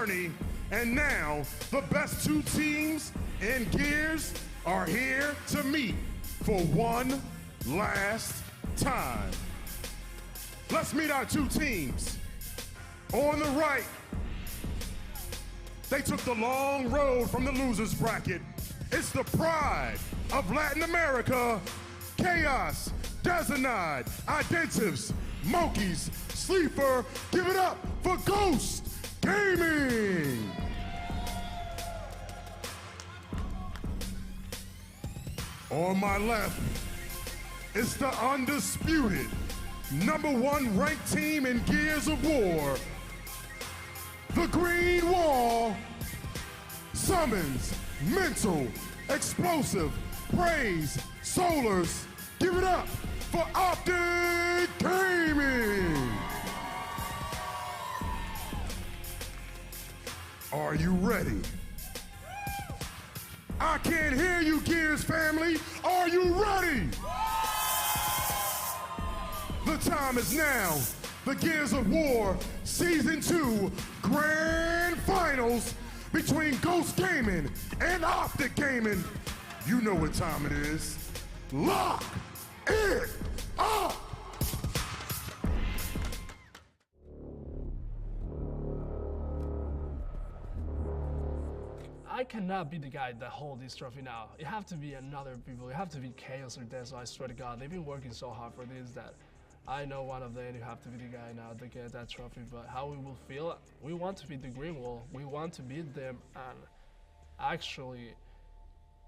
journey, and now the best two teams in Gears are here to meet for one last time. Let's meet our two teams. On the right, they took the long road from the losers bracket. It's the pride of Latin America, Chaos, Designide, Identives, Monkeys, Sleeper. Give it up for Ghost Gaming. On my left, it's the undisputed #1 ranked team in Gears of War. The Green Wall, Summons, Mental, Explosive, Praise, Solars. Give it up for Optic Gaming. Are you ready? I can't hear you, Gears family. Are you ready? The time is now. The Gears of War Season 2 Grand Finals between Ghost Gaming and Optic Gaming. You know what time it is. Lock it up! I cannot be the guy that holds this trophy now. It have to be another people. It have to be Chaos or Deso. I swear to God, they've been working so hard for this that I know one of them. You have to be the guy now to get that trophy. But how we will feel? We want to beat the Green Wall. We want to beat them and actually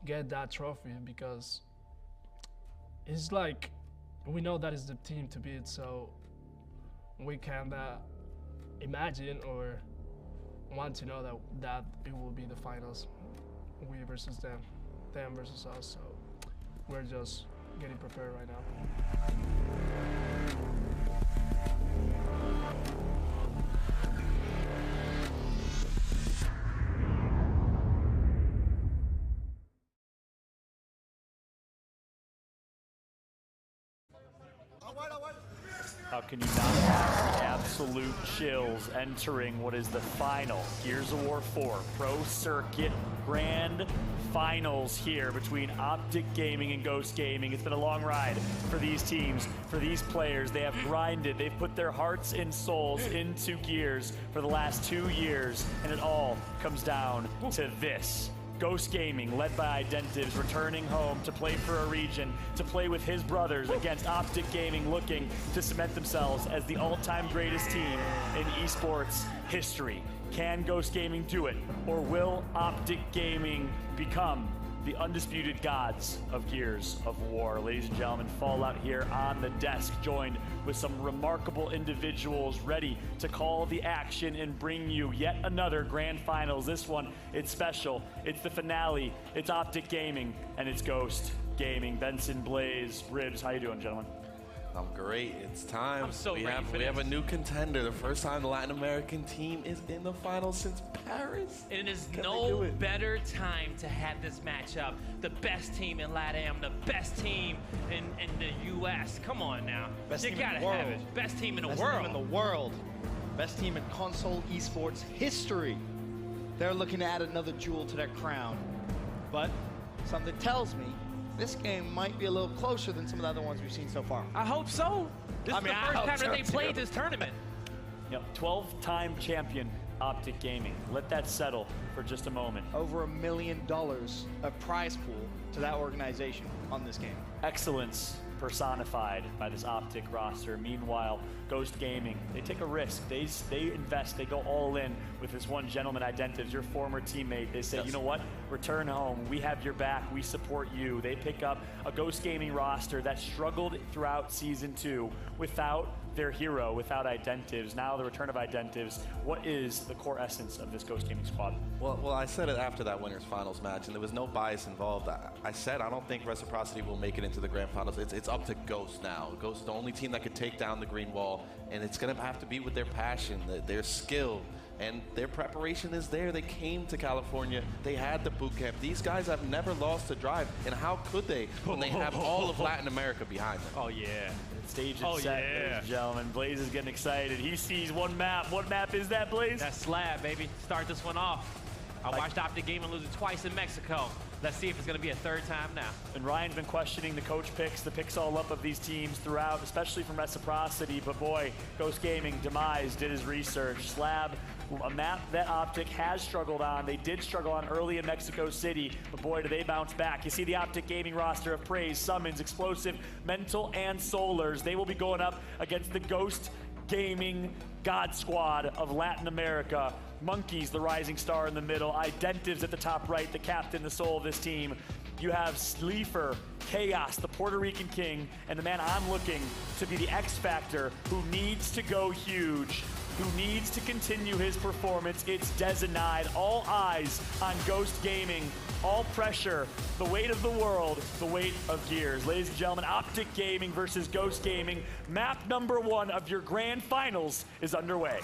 get that trophy because it's like we know that is the team to beat. So we can imagine or want to know that it will be the finals, we versus them versus us. So we're just getting prepared right now. How can you not have absolute chills entering what is the final Gears of War 4 Pro Circuit Grand Finals here between Optic Gaming and Ghost Gaming. It's been a long ride for these teams, for these players. They have grinded, they've put their hearts and souls into Gears for the last 2 years, and it all comes down to this. Ghost Gaming, led by Identives, returning home to play for a region, to play with his brothers against Optic Gaming, looking to cement themselves as the all-time greatest team in esports history. Can Ghost Gaming do it, or will Optic Gaming become the undisputed gods of Gears of War? Ladies and gentlemen, Fallout here on the desk, joined with some remarkable individuals ready to call the action and bring you yet another grand finals. This one, it's special. It's the finale. It's Optic Gaming and it's Ghost Gaming. Benson, Blaze, Ribs, how you doing, gentlemen? I'm great. It's time. I'm so we ready have for we this. have a new contender. The first time the Latin American team is in the finals since Paris. And it is Can they no do it? better time to have this matchup. The best team in LATAM, the best team in the US. Come on now. Best you team in gotta the world. have it. Best team in the Best world. team in the world. Best team in console esports history. They're looking to add another jewel to their crown. But something tells me this game might be a little closer than some of the other ones we've seen so far. I hope so. This is the first time that they played this tournament. Yep, 12-time champion Optic Gaming. Let that settle for just a moment. Over $1 million of prize pool to that organization on this game. Excellence personified by this Optic roster. Meanwhile, Ghost Gaming, they take a risk. They invest, they go all in with this one gentleman, Identives, your former teammate. They say, you know what? Return home. We have your back. We support you. They pick up a Ghost Gaming roster that struggled throughout Season 2 without their hero, without Identives. Now the return of Identives. What is the core essence of this Ghost Gaming squad? Well, I said it after that winners finals match, and there was no bias involved. I said I don't think Reciprocity will make it into the grand finals. It's up to Ghost now. Ghost, the only team that could take down the Green Wall, and it's gonna have to be with their passion, their skill, And their preparation is there. They came to California. They had the boot camp. These guys have never lost a drive. And how could they when they have all of Latin America behind them? Oh, yeah. Stage and set, ladies and gentlemen. Blaze is getting excited. He sees one map. What map is that, Blaze? That's Slab, baby. Start this one off. I watched Optic Gaming lose it twice in Mexico. Let's see if it's going to be a third time now. And Ryan's been questioning the coach picks, the picks all up of these teams throughout, especially from Reciprocity. But boy, Ghost Gaming, Demise did his research. Slab, a map that Optic has struggled on. They did struggle on early in Mexico City, but boy, do they bounce back. You see the Optic Gaming roster of Praise, Summons, Explosive, Mental, and Solars. They will be going up against the Ghost Gaming God Squad of Latin America. Monkeys, the rising star in the middle. Identives at the top right, the captain, the soul of this team. You have Sleeper, Chaos, the Puerto Rican king, and the man I'm looking to be the X Factor who needs to go huge, who needs to continue his performance. It's Dezenide. All eyes on Ghost Gaming. All pressure, the weight of the world, the weight of gears. Ladies and gentlemen, Optic Gaming versus Ghost Gaming. Map number 1 of your grand finals is underway.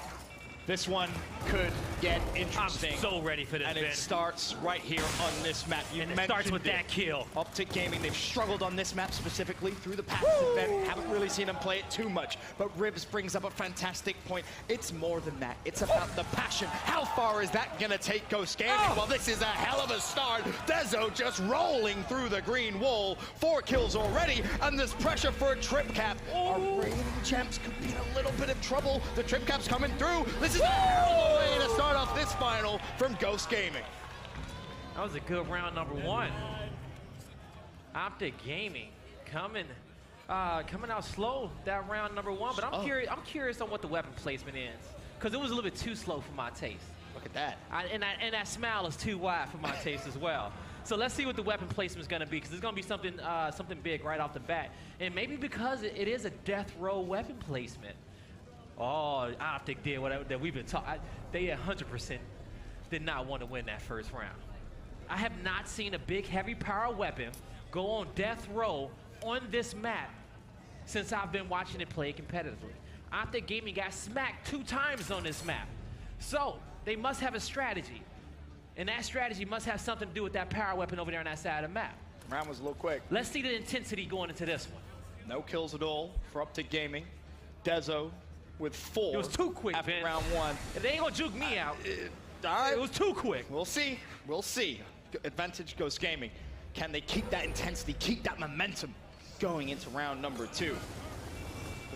This one could get interesting. I'm so ready for this, and Ben. It starts right here on this map. You and it starts with that kill. Optic Gaming, they've struggled on this map specifically through the past event. Haven't really seen them play it too much. But Ribs brings up a fantastic point. It's more than that. It's about the passion. How far is that going to take Ghost Gaming? Well, this is a hell of a start. Dezo just rolling through the green wall. 4 kills already, and there's pressure for a trip cap. Our reigning champs could be in a little bit of trouble. The trip cap's coming through. This is a hell of a way to start off this final from Ghost Gaming. That was a good round number 1. Optic Gaming coming out slow that round number 1, but I'm curious on what the weapon placement is, because it was a little bit too slow for my taste. Look at that. And that smile is too wide for my taste as well. So let's see what the weapon placement is going to be, because it's going to be something big right off the bat, and maybe because it is a death row weapon placement. Oh, Optic did whatever that we've been talking. They 100% did not want to win that first round. I have not seen a big heavy power weapon go on death row on this map since I've been watching it play competitively. Optic Gaming got smacked 2 times on this map. So they must have a strategy. And that strategy must have something to do with that power weapon over there on that side of the map. Round was a little quick. Let's see the intensity going into this one. No kills at all for Optic Gaming. Dezo with 4. It was too quick, after Ben. round 1. If they ain't gonna juke me out. All right. It was too quick. We'll see. We'll see. Advantage Ghost Gaming. Can they keep that intensity, keep that momentum going into round number 2?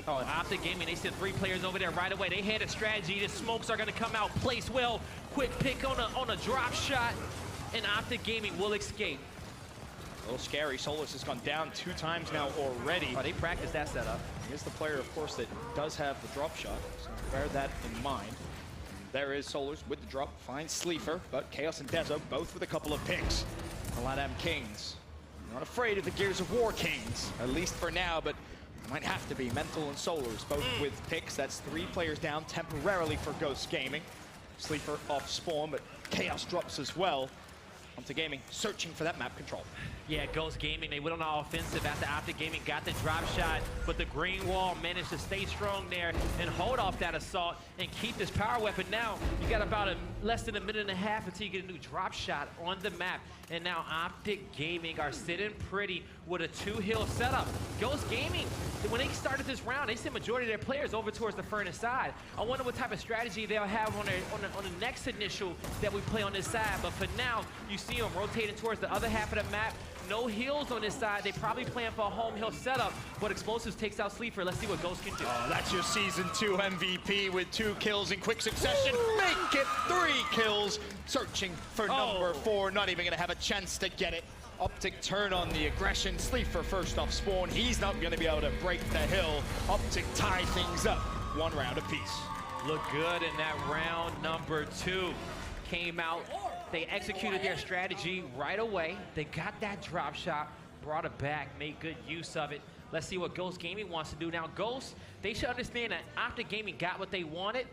Oh, Optic Gaming, they sent 3 players over there right away. They had a strategy. The smokes are gonna come out, place well. Quick pick on a drop shot, and Optic Gaming will escape. A little scary. Solus has gone down 2 times now already. Oh, they practiced that setup. Here's the player, of course, that does have the drop shot, so bear that in mind. There is Solars with the drop, finds Sleeper, but Chaos and Dezo both with a couple of picks. The LATAM Kings, not afraid of the Gears of War Kings, at least for now, but might have to be. Mental and Solars both with picks. That's 3 players down temporarily for Ghost Gaming. Sleeper off spawn, but Chaos drops as well. Optic Gaming searching for that map control. Yeah, Ghost Gaming, they went on the offensive after Optic Gaming got the drop shot, but the green wall managed to stay strong there and hold off that assault and keep this power weapon. Now, you got about less than a minute and a half until you get a new drop shot on the map. And now Optic Gaming are sitting pretty with a 2-hill setup. Ghost Gaming, when they started this round, they sent majority of their players over towards the furnace side. I wonder what type of strategy they'll have on the next initial that we play on this side. But for now, you see them rotating towards the other half of the map. No heals on this side. They probably plan for a home hill setup, but Explosives takes out Sleeper. Let's see what Ghost can do. Oh, that's your Season 2 MVP with 2 kills in quick succession. Make it 3 kills. Searching for number 4. Not even going to have a chance to get it. Optic turn on the aggression. Sleeper first off spawn. He's not going to be able to break the hill. Optic tie things up 1 round apiece. Look good in that round number 2. Came out. They executed their strategy right away. They got that drop shot, brought it back, made good use of it. Let's see what Ghost Gaming wants to do. Now, Ghost, they should understand that Optic Gaming got what they wanted.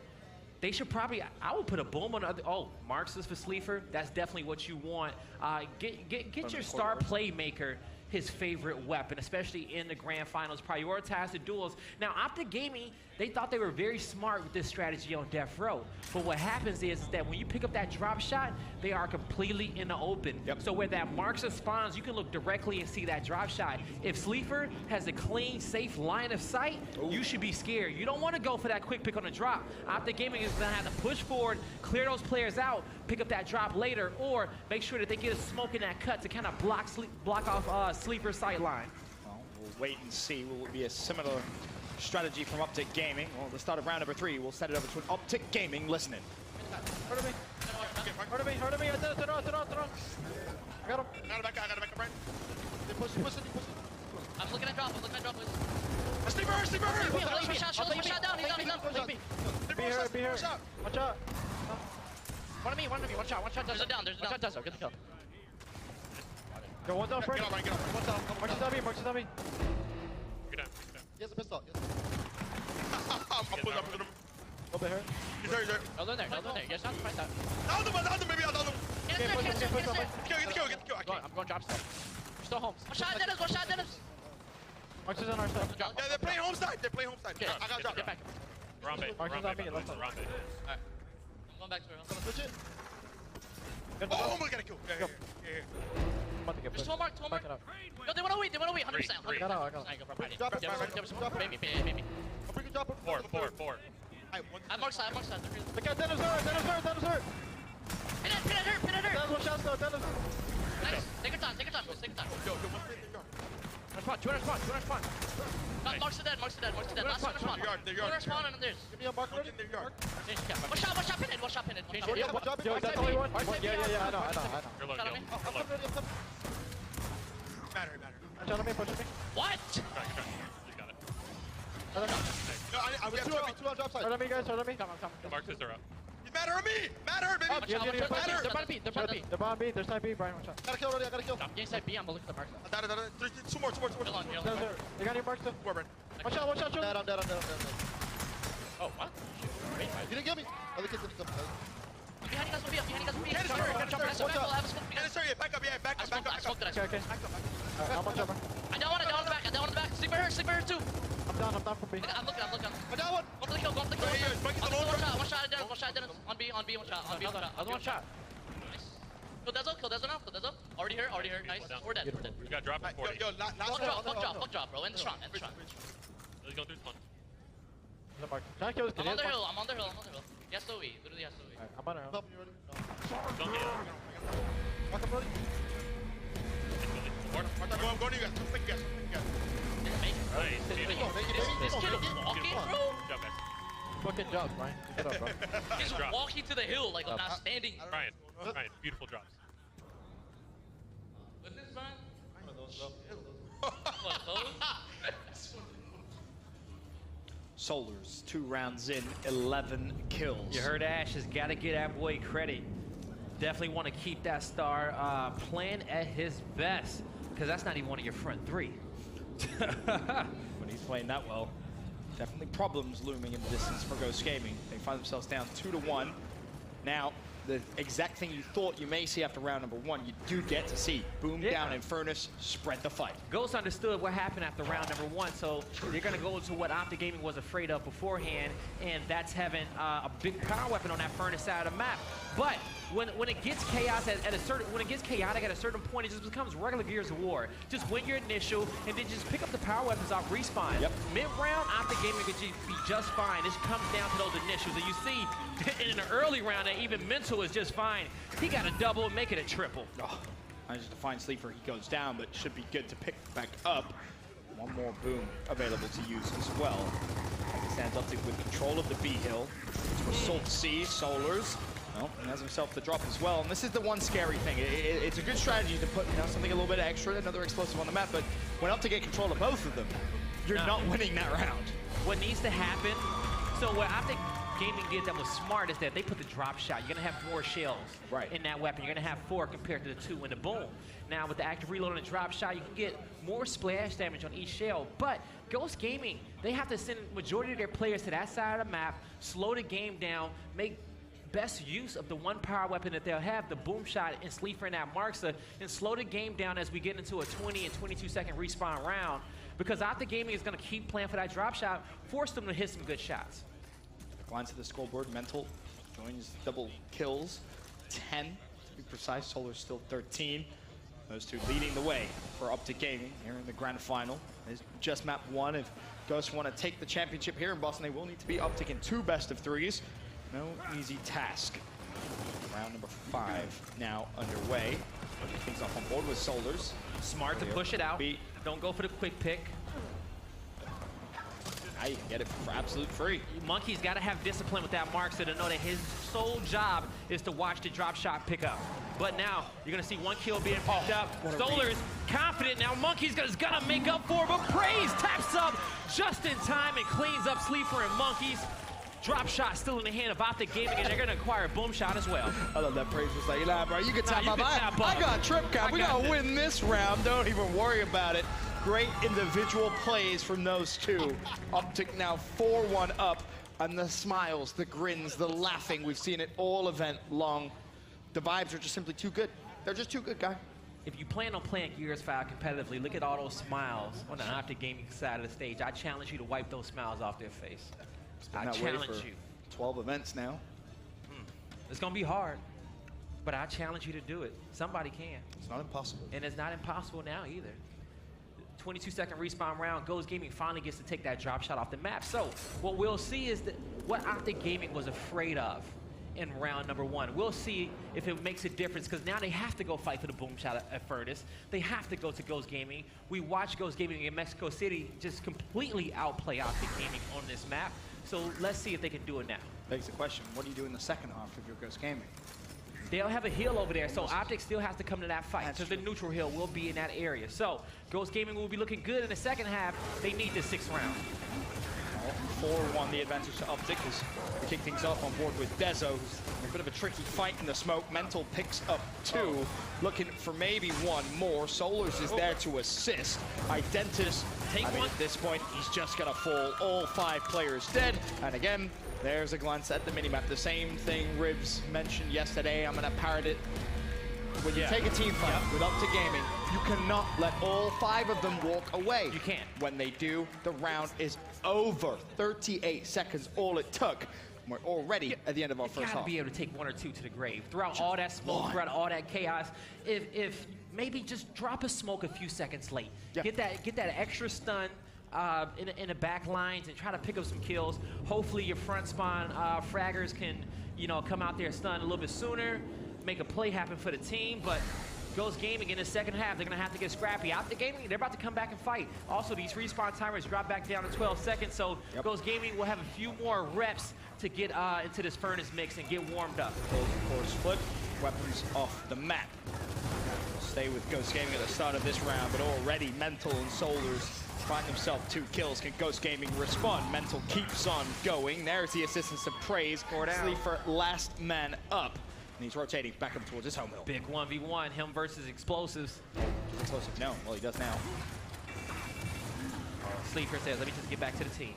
They should probably, I would put a boom on the other. Oh, Marxist for Sleeper. That's definitely what you want. Get your star playmaker his favorite weapon, especially in the grand finals, prioritize the duels. Now, Optic Gaming, they thought they were very smart with this strategy on Death Row. But what happens is that when you pick up that drop shot, they are completely in the open. So where that marks the spawns, you can look directly and see that drop shot. If Sleeper has a clean, safe line of sight, you should be scared. You don't want to go for that quick pick on the drop. Optic Gaming is going to have to push forward, clear those players out, pick up that drop later, or make sure that they get a smoke in that cut to kind of block off Sleeper's sight line. Well, we'll wait and see. Will it be a similar strategy from Optic Gaming? Well, the start of round number 3, we'll set it over to an Optic Gaming listening. Heard me. Heard me. Heard me. I got him. I got him back, Brian. They push it. I'm looking at drop. Sleeper! One shot down. He's down. Be here. Watch out. One of me. One shot. There's a down. One shot does. Get the kill. Go one down first. Get on. One down. Mark is on me. Get down. He has a pistol. I'll put him. A little bit hurt. He's there. No, they're there. Yes, not fight that. Down them, baby. Down them. Get the kill. Get the kill. I can't. I'm going drop step. We're still home. One shot, Dennis. Mark is on our side. Yeah, they're playing home side. Okay, I got drop. get back. Mark is on me. Left side. Alright. I'm going back to her. Switch it. Oh, my God, kill. Yeah. I'm about to get There's pushed. 2 more. Back it up. No, they want to wait. 100%. Three. I got out. Drop it. Maybe. I'll bring you drop it. 4. I'm mark side. Look at Dennis hurt. Pin it hurt. Dennis, one shot though. Dennis. Nice. Take your time, boys. Take your time. Yo, what's the Two spawn. Got Mark's the dead. Last one spawn. They're yard. Spawn and there's. Give me a mark already. In their yard. One shot pin it. Yo, that's only one. Yeah, I know. You're low, Shot on me. I'm coming. Matter. Watch out, pushing me. What? You got it. No, I was two on drop side. Hurt on me, guys. Come. Mark this are up. Matter on me, baby. They're about to be. The bomb B. There's side B. Brian, watch out. I gotta kill. I'm getting side B. I'm looking at the mark. Two more. Hold on. Dennis hurt. You got any marks though? Warren. Watch out. I'm dead. Oh, what? You didn't get me. Other kids didn't come. Behind you guys will be. Can't start. Back up. Okay. I'm on jumper. I down one in the back. Sleeper hurt too. I'm down from B. I'm looking. I got one. Go for the kill. One shot at Dennis. On B. One shot. Nice. Kill Dezo now. Already hurt. Nice. We're dead. We got drop at 40. Fuck drop, bro. End the strong. Let's go through this one. Can I kill this kid? I'm on the hill. Yes, so we. Literally, yes, so we. I'm on her. Don't get it. Mark, I'm ready. I'm going to you guys. Nice. This kid is walking, bro. Jump back. Fucking job, Brian. Get up, bro. He's walking to the hill like I'm not standing. Ryan, beautiful drops. What's this, Brian? Solars, 2 rounds in, 11 kills. You heard Ash has got to get that boy credit. Definitely want to keep that star playing at his best, because that's not even one of your front 3. When he's playing that well, definitely problems looming in the distance for Ghost Gaming. They find themselves down 2-1. Now, the exact thing you thought you may see after round number 1, you do get to see. Boom down and Furnace spread the fight. Ghost understood what happened after round number 1, so they're going to go to what Optic Gaming was afraid of beforehand, and that's having a big power weapon on that Furnace side of the map. But when it gets chaotic at a certain point, it just becomes regular Gears of War. Just win your initial, and then just pick up the power weapons off respawn. Mid-round, Optic Gaming could be just fine. This comes down to those initials, and you see in the early round that even mental is just fine. He got a double, make it a triple. Manages to find Sleeper, he goes down, but should be good to pick back up. One more boom available to use as well. Like it stands Optic with control of the B hill. To assault C, Solars. Well, he has himself the drop as well, and this is the one scary thing. It's a good strategy to put something a little bit extra, another explosive on the map, but when Optic get control of both of them, you're not winning that round. What needs to happen, so what Optic Gaming did that was smart is that they put the drop shot. You're gonna have more shells in that weapon. You're gonna have 4 compared to the 2 in the boom. Now with the active reload and the drop shot, you can get more splash damage on each shell, but Ghost Gaming, they have to send majority of their players to that side of the map, slow the game down, make best use of the one power weapon that they'll have, the boom shot and Sleeper and that Marksa, and slow the game down as we get into a 20 and 22 second respawn round. Because Optic Gaming is going to keep playing for that drop shot, force them to hit some good shots. Glance at the scoreboard, Mental joins double kills, 10 to be precise. Solar's still 13. Those two leading the way for Optic Gaming here in the grand final. It's just map 1. If Ghosts want to take the championship here in Boston, they will need to be Optic in 2 best-of-3s. No easy task. Round number 5 now underway. Putting things off on board with Solars. Smart to push it out. Don't go for the quick pick. Now you can get it for absolute free. Monkey's got to have discipline with that Marksa to know that his sole job is to watch the drop shot pick up. But now you're going to see 1 kill being picked up. Solar's confident now. Monkey's going to make up for it, but Praise taps up just in time and cleans up Sleeper and Monkeys. Drop shot still in the hand of Optic Gaming, and they're going to acquire a boom shot as well. I love that Praise was like, nah, bro, you can tap up. I got trip cap. We got to win this round. Don't even worry about it. Great individual plays from those two. Optic now 4-1 up, and the smiles, the grins, the laughing, we've seen it all event long. The vibes are just simply too good. They're just too good, guy. If you plan on playing Gears 5 competitively, look at all those smiles on the Optic Gaming side of the stage. I challenge you to wipe those smiles off their face. I challenge you. 12 events now. It's going to be hard, but I challenge you to do it. Somebody can. It's not impossible. And it's not impossible now either. 22-second respawn round, Ghost Gaming finally gets to take that drop shot off the map. So what we'll see is that what Optic Gaming was afraid of in round number 1. We'll see if it makes a difference, because now they have to go fight for the boom shot at Furnace. They have to go to Ghost Gaming. We watched Ghost Gaming in Mexico City just completely outplay Optic Gaming on this map. So let's see if they can do it now. Begs the question, what do you do in the second half of your Ghost Gaming? They'll have a hill over there, so Optic still has to come to that fight, because the neutral hill will be in that area. So Ghost Gaming will be looking good in the second half. They need this 6th round. 4-1 the advantage to Optic as we kick things off on board with Dezo, who's in a bit of a tricky fight in the smoke. Mental picks up 2, looking for maybe 1 more. Solars is there to assist. Identis, at this point, he's just gonna fall. All 5 players dead, and again, there's a glance at the minimap. The same thing Ribs mentioned yesterday. I'm gonna parrot it. When you take a team fight with Optic Gaming, you cannot let all 5 of them walk away. You can't. When they do, the round is over. 38 seconds, all it took. We're already at the end of our first half. You gotta be able to take 1 or 2 to the grave. Throughout all that smoke, throughout all that chaos, if maybe just drop a smoke a few seconds late. Get that extra stun in the back lines and try to pick up some kills. Hopefully your front spawn fraggers can, come out there stun a little bit sooner, make a play happen for the team. But Ghost Gaming in the second half, they're gonna have to get scrappy. Optic Gaming, they're about to come back and fight. Also, these respawn timers drop back down to 12 seconds, so Ghost Gaming will have a few more reps to get into this Furnace mix and get warmed up. Of course, flip, weapons off the map. Stay with Ghost Gaming at the start of this round, but already Mental and Solars find themselves 2 kills. Can Ghost Gaming respond? Mental keeps on going. There's the assistance of Praise. Sleeper, last man up. And he's rotating back up towards his home hill. Big 1v1, him versus Explosives. Explosive, no. Well, he does now. Sleeper says, let me just get back to the team.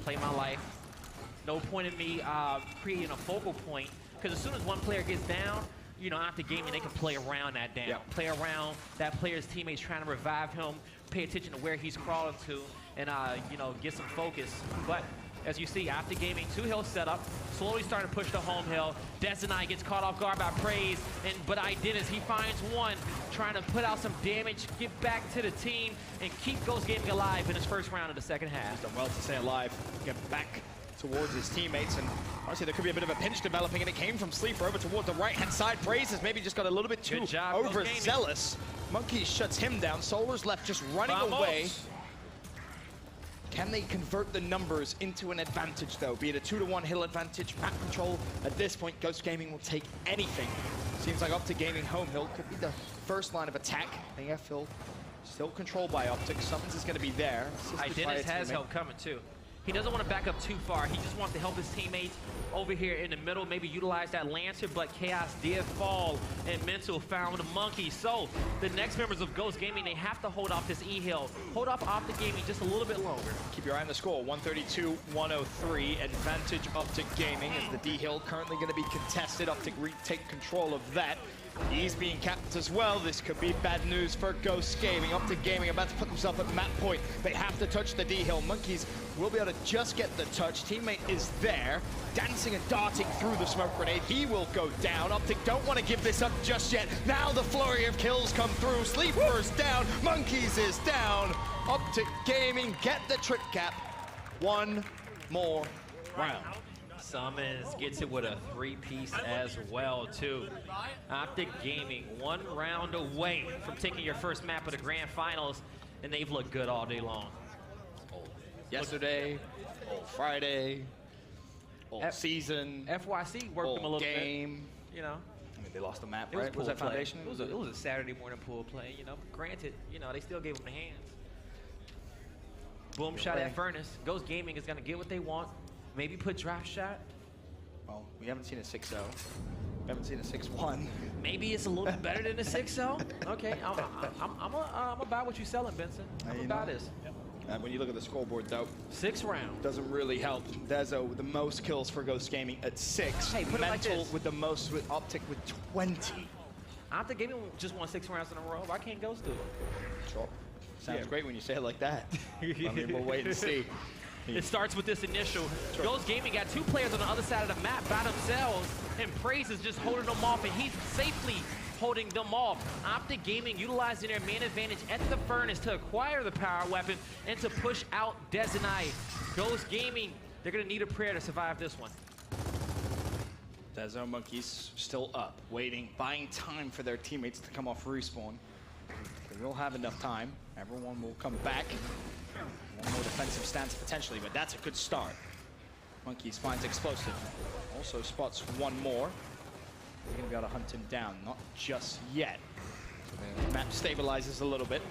Play my life. No point in me creating a focal point, because as soon as one player gets down, Optic Gaming, they can play around that down. Play around that player's teammates trying to revive him, pay attention to where he's crawling to, and, get some focus. But as you see, Optic Gaming, 2 hill setup, slowly starting to push the home hill. Dezenai gets caught off guard by Praise, but Identis, he finds 1, trying to put out some damage, get back to the team, and keep Ghost Gaming alive in his first round of the second half. He's done well to stay alive, get back towards his teammates, and honestly, there could be a bit of a pinch developing, and it came from Sleeper over towards the right-hand side. Praise has maybe just got a little bit too overzealous. Monkey shuts him down. Solar's left just running away. Can they convert the numbers into an advantage, though? Be it a 2-to-1 hill advantage, map control. At this point, Ghost Gaming will take anything. Seems like Optic Gaming home hill could be the first line of attack. AF hill still controlled by Optic. Summons is going to be there. Identis has help coming, too. He doesn't want to back up too far. He just wants to help his teammates over here in the middle, maybe utilize that Lancer, but Chaos did fall, and Mental found a Monkey. So the next members of Ghost Gaming, they have to hold off this E-Hill. Hold off Optic Gaming just a little bit longer. Keep your eye on the score, 132-103, advantage Optic Gaming as the D-Hill currently going to be contested. Optic retake control of that. He's being capped as well. This could be bad news for Ghost Gaming. Optic Gaming about to put themselves at map point. They have to touch the D-Hill. Monkeys will be able to just get the touch. Teammate is there, dancing and darting through the smoke grenade. He will go down. Optic don't want to give this up just yet. Now the flurry of kills come through. Sleeper's down. Monkeys is down. Optic Gaming get the trick cap. One more round. Summons gets it with a 3-piece as well, too. Optic Gaming, 1 round away from taking your first map of the Grand Finals, and they've looked good all day long. Yesterday, Friday, season, FYC worked them a little game. bit, you know. I mean, they lost the map, It was right? Was that pool play. Foundation? It was a Saturday morning pool play, you know. Granted, you know, they still gave them the hands. Boom shot at Furnace. Ghost Gaming is going to get what they want. Maybe put drop shot. Well, we haven't seen a 6-0. We haven't seen a 6-1. Maybe it's a little bit better than a 6-0. Okay, I'm about what you're selling, Benson. I'm about this. When you look at the scoreboard, though, 6 rounds. Doesn't really help. Dezo with the most kills for Ghost Gaming at 6. Hey, put it like Mental this. with the most, with Optic with 20. Optic Gaming just won 6 rounds in a row. Why can't Ghost do it? Sure. Sounds great when you say it like that. I mean, we'll wait and see. It starts with this initial. Ghost Gaming got 2 players on the other side of the map by themselves, and Praise is just holding them off, and he's safely holding them off. Optic Gaming utilizing their man advantage at the Furnace to acquire the power weapon and to push out Dezenai. Ghost Gaming, they're gonna need a prayer to survive this one. Dezo Monkeys still up, waiting, buying time for their teammates to come off respawn. They will have enough time. Everyone will come back. One more defensive stance potentially, but that's a good start. Monkeys finds explosive. Also spots one more. They're gonna be able to hunt him down, not just yet. So the map stabilizes a little bit.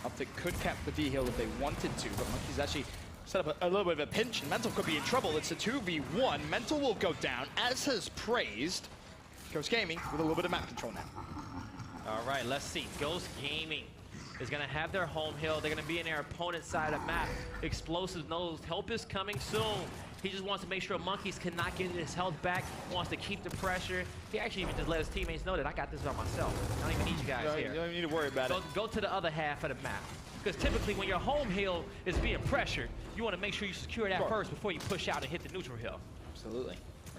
Optic could cap the D-Hill if they wanted to, but Monkeys actually set up a little bit of a pinch, and Mental could be in trouble. It's a 2v1. Mental will go down, as has Praised. Ghost Gaming with a little bit of map control now. All right, let's see. Ghost Gaming is going to have their home hill. They're going to be in their opponent's side of the map. Explosive knows help is coming soon. He just wants to make sure Monkeys cannot get his health back, wants to keep the pressure. He actually even just let his teammates know that I got this by myself. I don't even need you guys here. You don't even need to worry about it. Go to the other half of the map. Because typically when your home hill is being pressured, you want to make sure you secure that first before you push out and hit the neutral hill. Absolutely.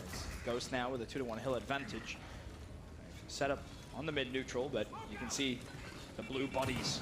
It's Ghost now with a 2-to-1 hill advantage. Set up on the mid-neutral, but you can see the blue bodies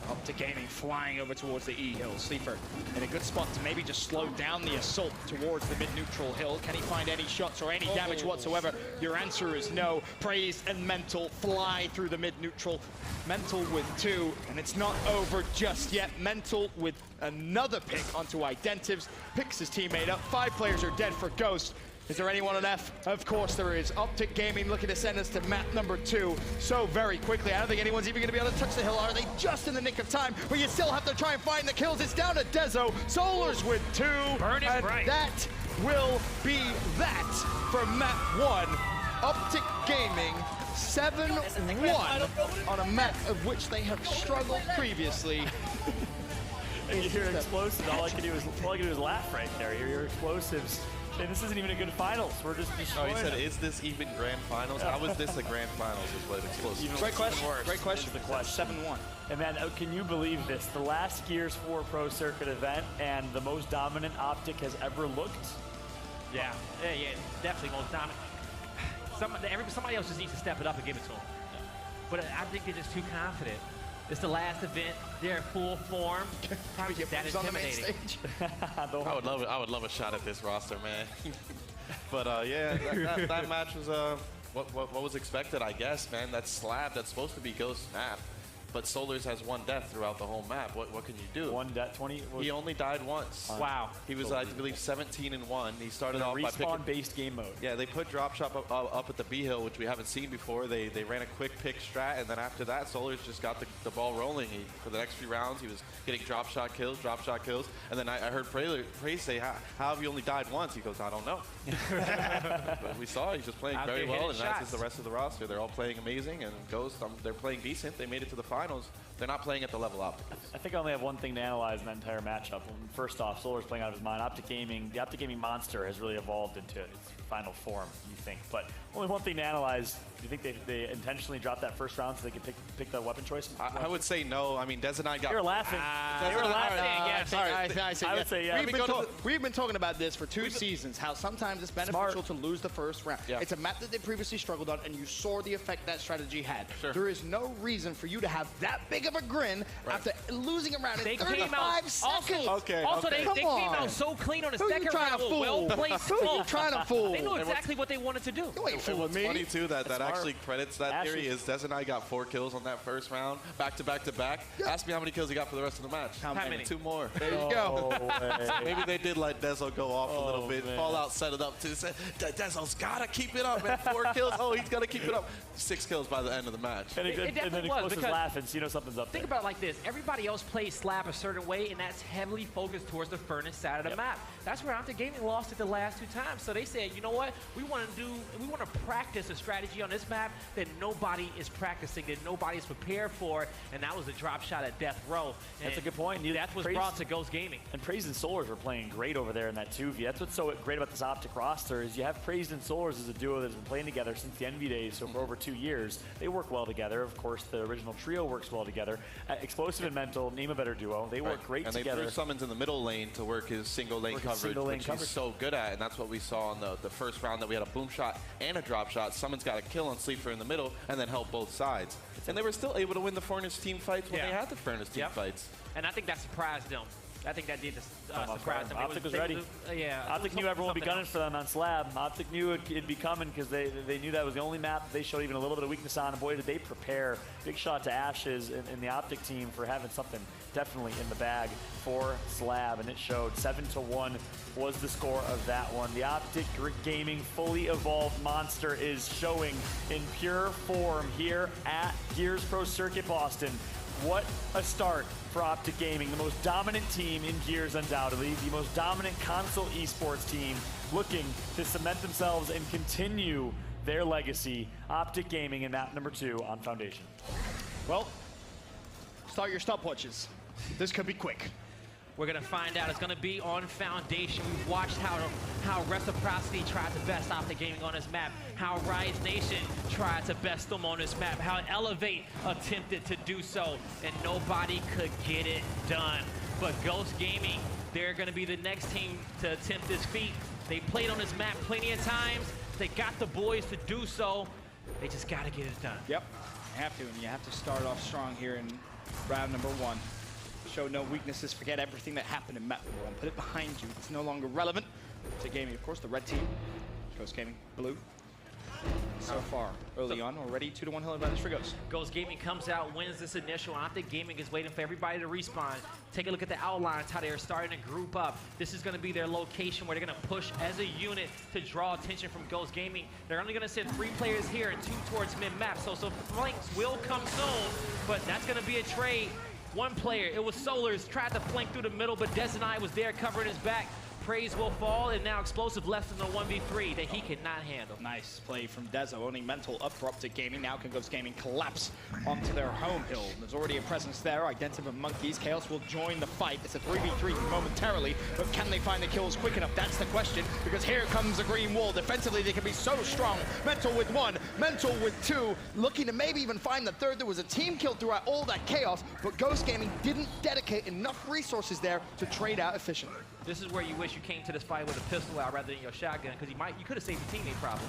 Optic Gaming flying over towards the E-Hill. Sleeper in a good spot to maybe just slow down the assault towards the mid-neutral hill. Can he find any shots or any damage whatsoever? Your answer is no. Praise and Mental fly through the mid-neutral. Mental with 2, and it's not over just yet. Mental with another pick onto Identives, picks his teammate up. 5 players are dead for Ghost. Is there anyone on F? Of course there is. Optic Gaming looking to send us to map number 2 so very quickly. I don't think anyone's even going to be able to touch the hill. Are they just in the nick of time? But you still have to try and find the kills. It's down to Dezo. Solar's with 2. Burn it and bright. that will be that for map 1. Optic Gaming 7-1 on a map of which they have struggled previously. And you hear explosives, all I can do is laugh right there. You hear explosives. And this isn't even a good finals. We're just destroying he said, them. is this even grand finals? How is this a grand finals is what explosive. Great question. Worse. Great question. The question. 7-1. And man, can you believe this? The last Gears 4 Pro Circuit event and the most dominant Optic has ever looked. Yeah, definitely most dominant. Somebody else just needs to step it up and give it to them. But I think they're just too confident. It's the last event. They're in full form. Probably just that intimidating. I would love a shot at this roster, man. But yeah, that match was what was expected, I guess, man. That slab that's supposed to be Ghost map. but Solars has 1 death throughout the whole map. What can you do? 1 death, 20. He only died once. Wow. He was, I believe, 17-1. He started off by picking respawn-based game mode. Yeah, they put drop shot up at the B hill, which we haven't seen before. They ran a quick pick strat, and then after that, Solars just got the ball rolling. For the next few rounds, he was getting drop shot kills, and then I heard Praise say, how have you only died once? He goes, I don't know. But we saw he's just playing Out very there well, and hitting that's shots. just the rest of the roster. They're all playing amazing, and Ghost, they're playing decent. They made it to the finals. They're not playing at the level Optic is. I think I only have one thing to analyze in that entire matchup. First off, Solar's playing out of his mind. The Optic Gaming monster has really evolved into its final form, you think. But only one thing to analyze. Do you think they intentionally dropped that first round so they could pick the weapon choice? I would say no. I mean, Des and I got... You're laughing. You're laughing. I would say yes. We've been talking about this for 2 seasons, how sometimes it's beneficial to lose the first round. Yeah. It's a map that they previously struggled on, and you saw the effect that strategy had. Sure. There is no reason for you to have that big of a grin after losing a round They in came 35 out seconds. Also, they Come came on. out so clean on the Who you second trying round to with fool? well-placed Who you smokes. trying to fool? They knew exactly what they wanted to do. You ain't And fooling what's me. funny too that smart. actually credits that Ashley. theory is Des and I got 4 kills on that first round, back to back to back. Ask me how many kills he got for the rest of the match. How many? 2 more. There you go. Maybe they did let Dezo go off a little bit. man. Fallout set it up too. Said, Dezo's gotta keep it up, man. 4 kills. Oh, he's gotta keep it up. 6 kills by the end of the match. And It then definitely was, Explosive's because- laughing, so you know something's up there. Think about it like this. Everybody else plays Slab a certain way, and that's heavily focused towards the furnace side of the map. That's where Optic Gaming lost it the last 2 times. So they said, you know what? We want to practice a strategy on this map that nobody is practicing, that nobody is prepared for, and that was the drop shot at Death Row. That's a And good point. That was brought to Ghost Gaming. And Praise and Solars were playing great over there in that 2v. That's what's so great about this Optic roster is you have Praise and Solars as a duo that's been playing together since the Envy days, so for over 2 years. They work well together. Of course, the original trio works well together. Explosive and Mental, name a better duo. They work great and together. they threw Summons in the middle lane to work his single lane coverage, which he's so good at, and that's what we saw in the first round, that we had a boom shot and a drop shot. Summons got a kill on Sleeper in the middle and then helped both sides. And they were still able to win the Furnace team fights when they had the Furnace team fights. And I think that surprised them. I think that did surprise them. Optic was ready. Optic knew everyone would be gunning for them on Slab. Optic knew it'd be coming because they knew that was the only map that they showed even a little bit of weakness on. And boy, did they prepare. Big shot to Ashes in the Optic team for having something definitely in the bag for Slab. And it showed 7-1 was the score of that one. The Optic Gaming fully evolved monster is showing in pure form here at Gears Pro Circuit Boston. What a start for Optic Gaming, the most dominant team in Gears undoubtedly, the most dominant console esports team looking to cement themselves and continue their legacy. Optic Gaming in map number 2 on Foundation. Well, start your stopwatches. This could be quick. We're going to find out. It's going to be on Foundation. We've watched how Reciprocity tried to best Optic Gaming on this map, how Rise Nation tried to best them on this map, how Elevate attempted to do so, and nobody could get it done. But Ghost Gaming, they're going to be the next team to attempt this feat. They played on this map plenty of times. They got the boys to do so. They just got to get it done. Yep, you have to, and you have to start off strong here in round number 1. Show no weaknesses, forget everything that happened in map number 1. Put it behind you, it's no longer relevant. To Gaming, of course, the red team. Ghost Gaming, blue. So far, early on, already 2-1 hill advantage for Ghost. Ghost Gaming comes out, wins this initial. Optic Gaming is waiting for everybody to respawn. Take a look at the outlines, how they are starting to group up. This is going to be their location where they're going to push as a unit to draw attention from Ghost Gaming. They're only going to send 3 players here and 2 towards mid-map. So flanks will come soon, but that's going to be a trade. 1 player, it was Solars, tried to flank through the middle, but Des and I was there covering his back. Praise will fall, and now Explosive left in the 1v3 that he cannot handle. Nice play from Dezo, owning Mental up for Optic Gaming. Now can Ghost Gaming collapse onto their home hill. There's already a presence there. Identity of Monkeys. Chaos will join the fight. It's a 3v3 momentarily, but can they find the kills quick enough? That's the question, because here comes the green wall. Defensively, they can be so strong. Mental with 1, Mental with 2, looking to maybe even find the 3rd. There was a team kill throughout all that chaos, but Ghost Gaming didn't dedicate enough resources there to trade out efficiently. This is where you wish you came to this fight with a pistol out rather than your shotgun, because you could have saved your teammate probably.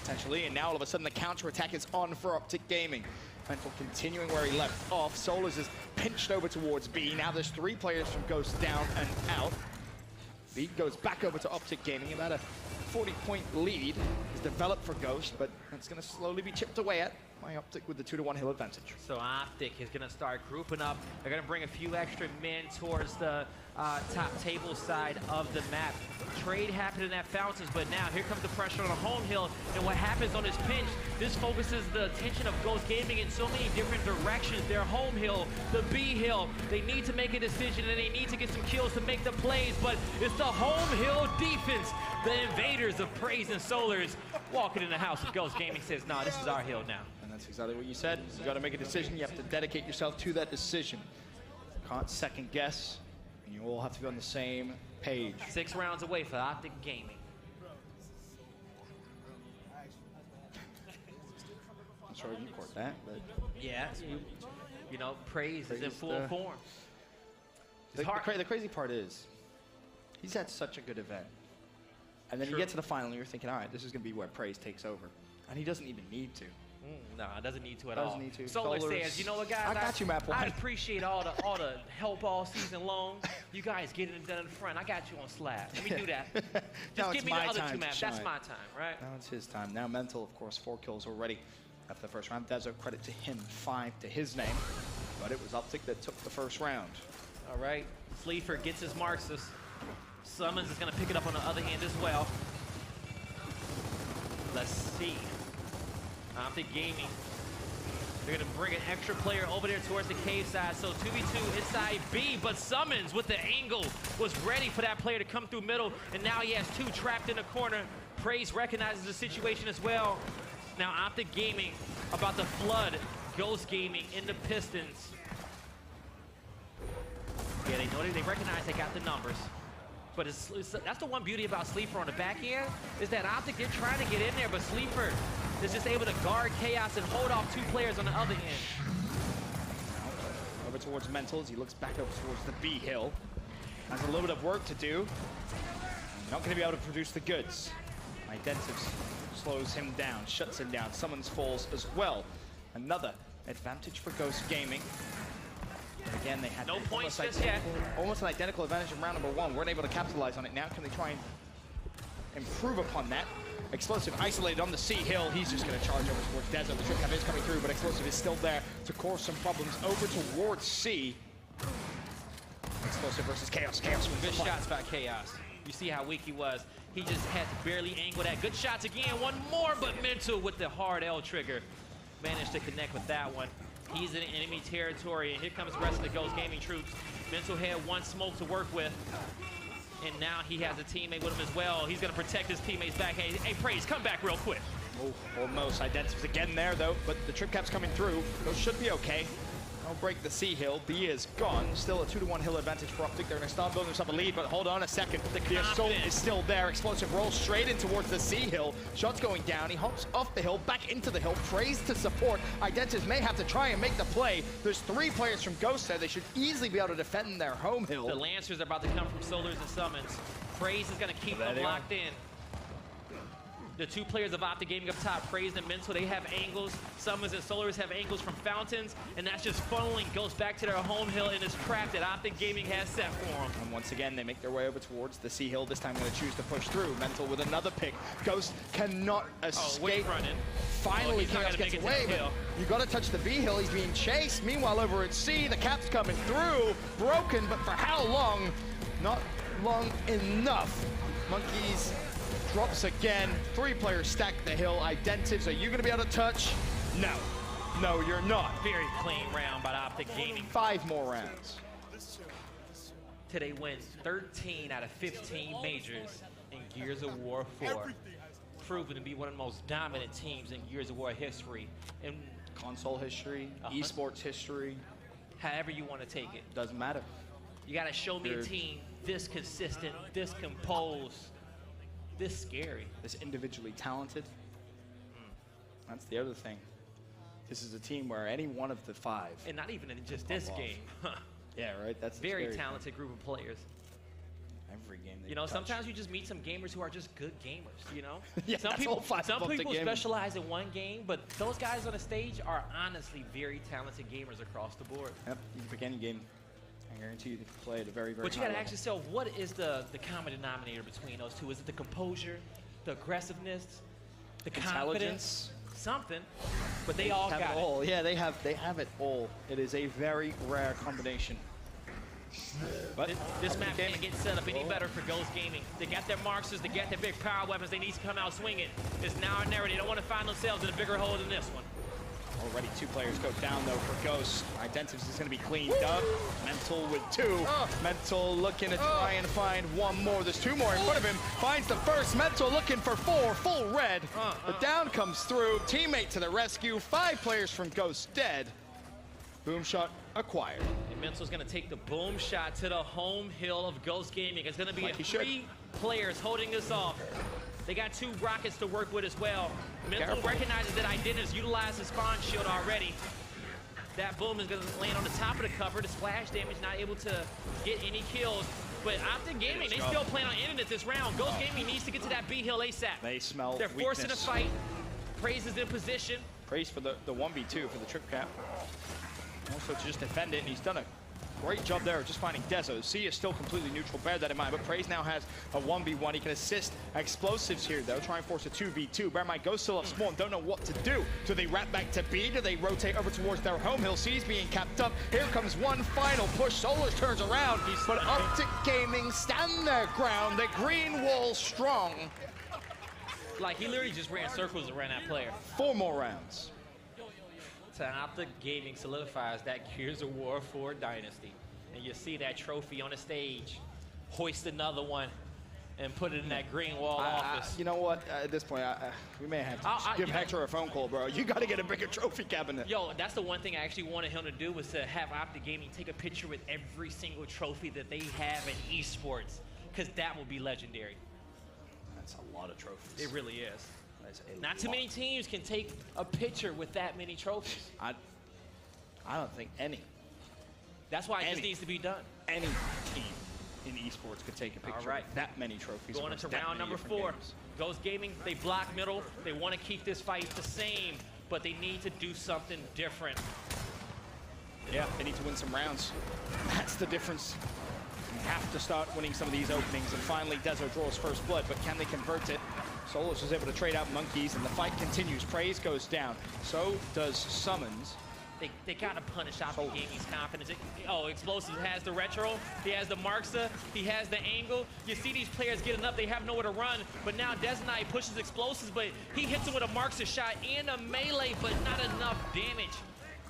Potentially, and now all of a sudden the counterattack is on for Optic Gaming. Mental continuing where he left off. Solars is pinched over towards B. Now there's 3 players from Ghost down and out. B goes back over to Optic Gaming. About a 40-point lead is developed for Ghost, but that's going to slowly be chipped away at. My Optic with the 2-1 hill advantage. So Optic is going to start grouping up. They're going to bring a few extra men towards the top table side of the map. Trade happening at Fountains, but now here comes the pressure on the home hill. And what happens on this pinch, this focuses the attention of Ghost Gaming in so many different directions. Their home hill, the B hill, they need to make a decision and they need to get some kills to make the plays, but it's the home hill defense. The invaders of Praise and Solars walking in the house of Ghost Gaming says, nah, this is our hill now. And that's exactly what you said. You got to make a decision. You have to dedicate yourself to that decision. Can't second guess. And you all have to be on the same page. 6 rounds away for Optic Gaming. I'm sorry you caught that, but yeah, you know, Praise is in full form. The crazy part is, he's had such a good event. And then you get to the final and you're thinking, all right, this is going to be where Praise takes over. And he doesn't even need to. No, it doesn't need to at all. Doesn't need to. Solar says, you know what, guys? I got you, Map One. I appreciate all the help all season long. You guys getting it done in front. I got you on Slab. Let me do that. Just give me the other 2 maps. That's my time, right? Now it's his time. Now Mental, of course, 4 kills already after the first round. Dezo, credit to him, 5 to his name. But it was Optic that took the first round. All right. Sleeper gets his Marxus. Summons is going to pick it up on the other hand as well. Let's see. Optic Gaming. They're going to bring an extra player over there towards the cave side. So 2v2 inside B, but Summons with the angle was ready for that player to come through middle. And now he has 2 trapped in the corner. Praise recognizes the situation as well. Now Optic Gaming about to flood Ghost Gaming in the Pistons. Yeah, they know they recognize they got the numbers. But that's the one beauty about Sleeper on the back end, is that Optic, they're trying to get in there, but Sleeper is just able to guard Chaos and hold off 2 players on the other end. Over towards Mental as he looks back over towards the B hill. Has a little bit of work to do. Not going to be able to produce the goods. Identives slows him down, shuts him down. Summons falls as well. Another advantage for Ghost Gaming. But again, they had no points just yet. Almost an identical advantage in round number 1. Weren't able to capitalize on it. Now can they try and improve upon that? Explosive isolated on the C hill. He's just going to charge over towards Dezo. The trick cap is coming through, but Explosive is still there to cause some problems over towards C. Explosive versus Chaos. Chaos with good shots by Chaos. You see how weak he was. He just had to barely angle that. Good shots again. One more, but Mental with the hard L trigger managed to connect with that one. He's in enemy territory, and here comes the rest of the Ghost Gaming troops. Mental had 1 smoke to work with, and now he has a teammate with him as well. He's going to protect his teammates back. Hey, Praise, come back real quick. Oh, almost. Identities again there, though, but the trip cap's coming through. Those should be okay. I'll break the C hill. B is gone. Still a 2-1 hill advantage for Optic. They're going to start building themselves a lead, but hold on a second. The assault is still there. Explosive rolls straight in towards the C hill. Shots going down. He hops off the hill, back into the hill. Praise to support. Identities may have to try and make the play. There's 3 players from Ghost there. They should easily be able to defend their home hill. The Lancers are about to come from Solars and Summons. Praise is going to keep them locked in. The 2 players of Optic Gaming up top, Praise and Mental, they have angles. Summons and Solars have angles from Fountains, and that's just funneling Ghost back to their home hill in this trap that Optic Gaming has set for them. And once again, they make their way over towards the C hill. This time going to choose to push through. Mental with another pick. Ghost cannot escape. Finally, Chaos gets away, but you got to touch the B hill. He's being chased. Meanwhile, over at C, the cap's coming through. Broken, but for how long? Not long enough. Monkeys drops again. 3 players stack the hill. Identives, are you going to be able to touch? No. No, you're not. Very clean round by Optic Gaming. 5 more rounds. Today wins 13 out of 15 majors in Gears of War 4. Proven to be one of the most dominant teams in Gears of War history. In console history, esports history. However you want to take it. Doesn't matter. You got to show me a team this consistent, this composed, this scary. This individually talented. That's the other thing. This is a team where any one of the 5. And not even in just this game. Yeah, right? That's very talented group of players. Every game they You know, touch. sometimes you just meet some gamers who are just good gamers, you know? Yeah, some people specialize in one game, but those guys on the stage are honestly very talented gamers across the board. Yep, you can pick any game. I guarantee you they can play at a very, very But you high gotta level. ask yourself, what is the common denominator between those 2? Is it the composure, the aggressiveness, the confidence? Intelligence? Something. but they all have got it all. Yeah, they have it all. It is a very rare combination. But This map can't get set up any better for Ghost Gaming. They got their marksers, they got their big power weapons, they need to come out swinging. It's now or never. They don't want to find themselves in a bigger hole than this one. Already 2 players go down though for Ghost. Identives is going to be cleaned up. Mental with 2. Mental looking to try and find 1 more. There's 2 more in front of him. Finds the first. Mental looking for 4. Full red. The down comes through. Teammate to the rescue. 5 players from Ghost dead. Boom shot acquired. And Mental's going to take the boom shot to the home hill of Ghost Gaming. It's going to be Like he 3 players holding us off. They got 2 rockets to work with as well. Mental Careful. recognizes that Identitas utilized his spawn shield already. That boom is going to land on the top of the cover. The splash damage not able to get any kills. But Optic Gaming, they still plan on ending it this round. Ghost Gaming needs to get to that B hill ASAP. They smell They're forcing a weakness. fight. Praise is in position. Praise for the 1v2 for the trip cap. Also to just defend it, and he's done a great job there of just finding Dezo. C is still completely neutral, bear that in mind, but Praise now has a 1v1. He can assist explosives here though, try and force a 2v2. Bear in mind, Ghost still have spawn, don't know what to do. Do they wrap back to B? Do they rotate over towards their home hill? C's being capped up. Here comes one final push. Solars turns around, but Optic Gaming stand their ground. The green wall strong. Like, he literally just ran circles around that player. 4 more rounds. Optic Gaming solidifies that Gears of War 4 dynasty. And you see that trophy on the stage. Hoist another one and put it in that green wall office. You know what? At this point, we may have to give Hector a phone call, bro. You got to get a bigger trophy cabinet. Yo, that's the one thing I actually wanted him to do, was to have Optic Gaming take a picture with every single trophy that they have in esports, because that would be legendary. That's a lot of trophies. It really is. That's a Not too lot. many teams can take a picture with that many trophies. I don't think any That's why it just Any. needs to be done. team in esports could take a picture All right. with that many trophies. Going across into that round many number different 4. games. Ghost Gaming, they block middle. They want to keep this fight the same, but they need to do something different. Yeah, they need to win some rounds. That's the difference. You have to start winning some of these openings, and finally Dezo draws first blood, but can they convert it? Solos was able to trade out monkeys, and the fight continues. Praise goes down. So does Summons. They gotta punish Optic Gaming's confidence. Explosives has the retro, he has the Marksa, he has the angle. You see these players getting up, they have nowhere to run. But now Desnai pushes explosives, but he hits him with a Marksa shot and a melee, but not enough damage.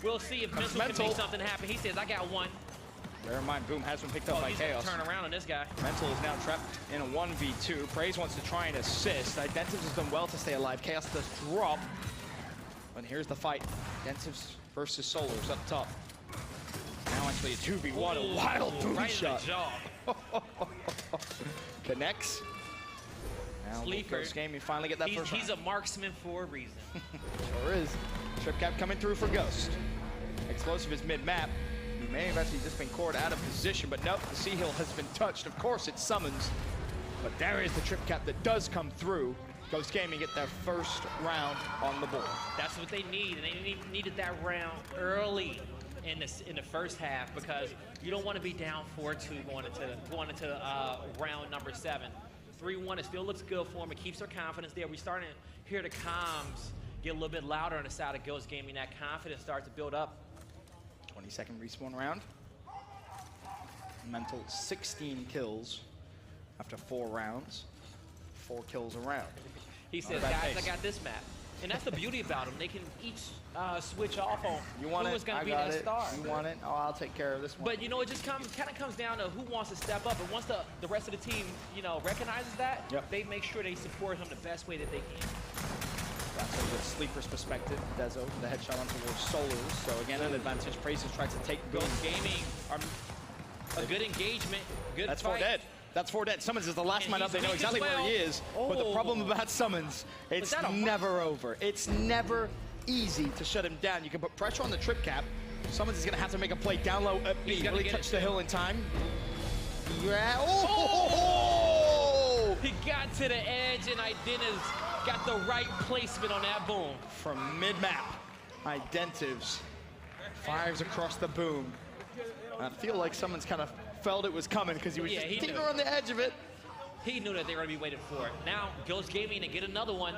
We'll see if Mental can make something happen. He says, I got one. Bear in mind, Boom has been picked up by He's gonna Chaos. turn around on this guy. Mental is now trapped in a 1v2. Praise wants to try and assist. Identives has done well to stay alive. Chaos does drop. But here's the fight. Identives versus Solars up top. Now actually a 2v1, a wild boom right shot. in the jaw. Connects. Now Sleeper. Ghost Gaming finally get that first He's round. a marksman for a reason. Sure is. Trip cap coming through for Ghost. Explosive is mid-map. He may have actually just been caught out of position, but nope, the Sea Hill has been touched. Of course, it summons. But there is the trip cap that does come through. Ghost Gaming get their first round on the board. That's what they need, and they needed that round early in the first half, because you don't want to be down 4-2 going into round number 7. 3-1, it still looks good for them. It keeps their confidence there. We're starting to hear the comms get a little bit louder on the side of Ghost Gaming. That confidence starts to build up. 20-second respawn round. Mental 16 kills after 4 rounds. 4 kills a round. He says, bad guys, pace. I got this map. And that's the beauty about them. They can each switch off on You want who it? is going I to be got that it. star. You want it? Oh, I'll take care of this one. But, you know, it just kind of comes down to who wants to step up. And once the rest of the team, you know, recognizes that, they make sure they support him the best way that they can. That's a good sleeper's perspective. Dezo, the headshot on towards Solars. So again, an advantage. Praises tries to take Boom. Ghost Gaming are a good engagement, good That's fight. 4 dead. That's 4 dead. Summons is the last And man up. he's They know weak exactly as well. where he is. But the problem about Summons, it's that a never over. It's never easy to shut him down. You can put pressure on the trip cap. Summons is going to have to make a play down low at B. He's gonna Will he get touch it the too. hill in time? Yeah. Oh! He got to the edge, and Identitas got the right placement on that boom. From mid-map, Identives fires across the boom. I feel like someone's kind of felt it was coming because he was just he teeter knew. on the edge of it. He knew that they were going to be waiting for it. Now, Ghost Gaming to get another one.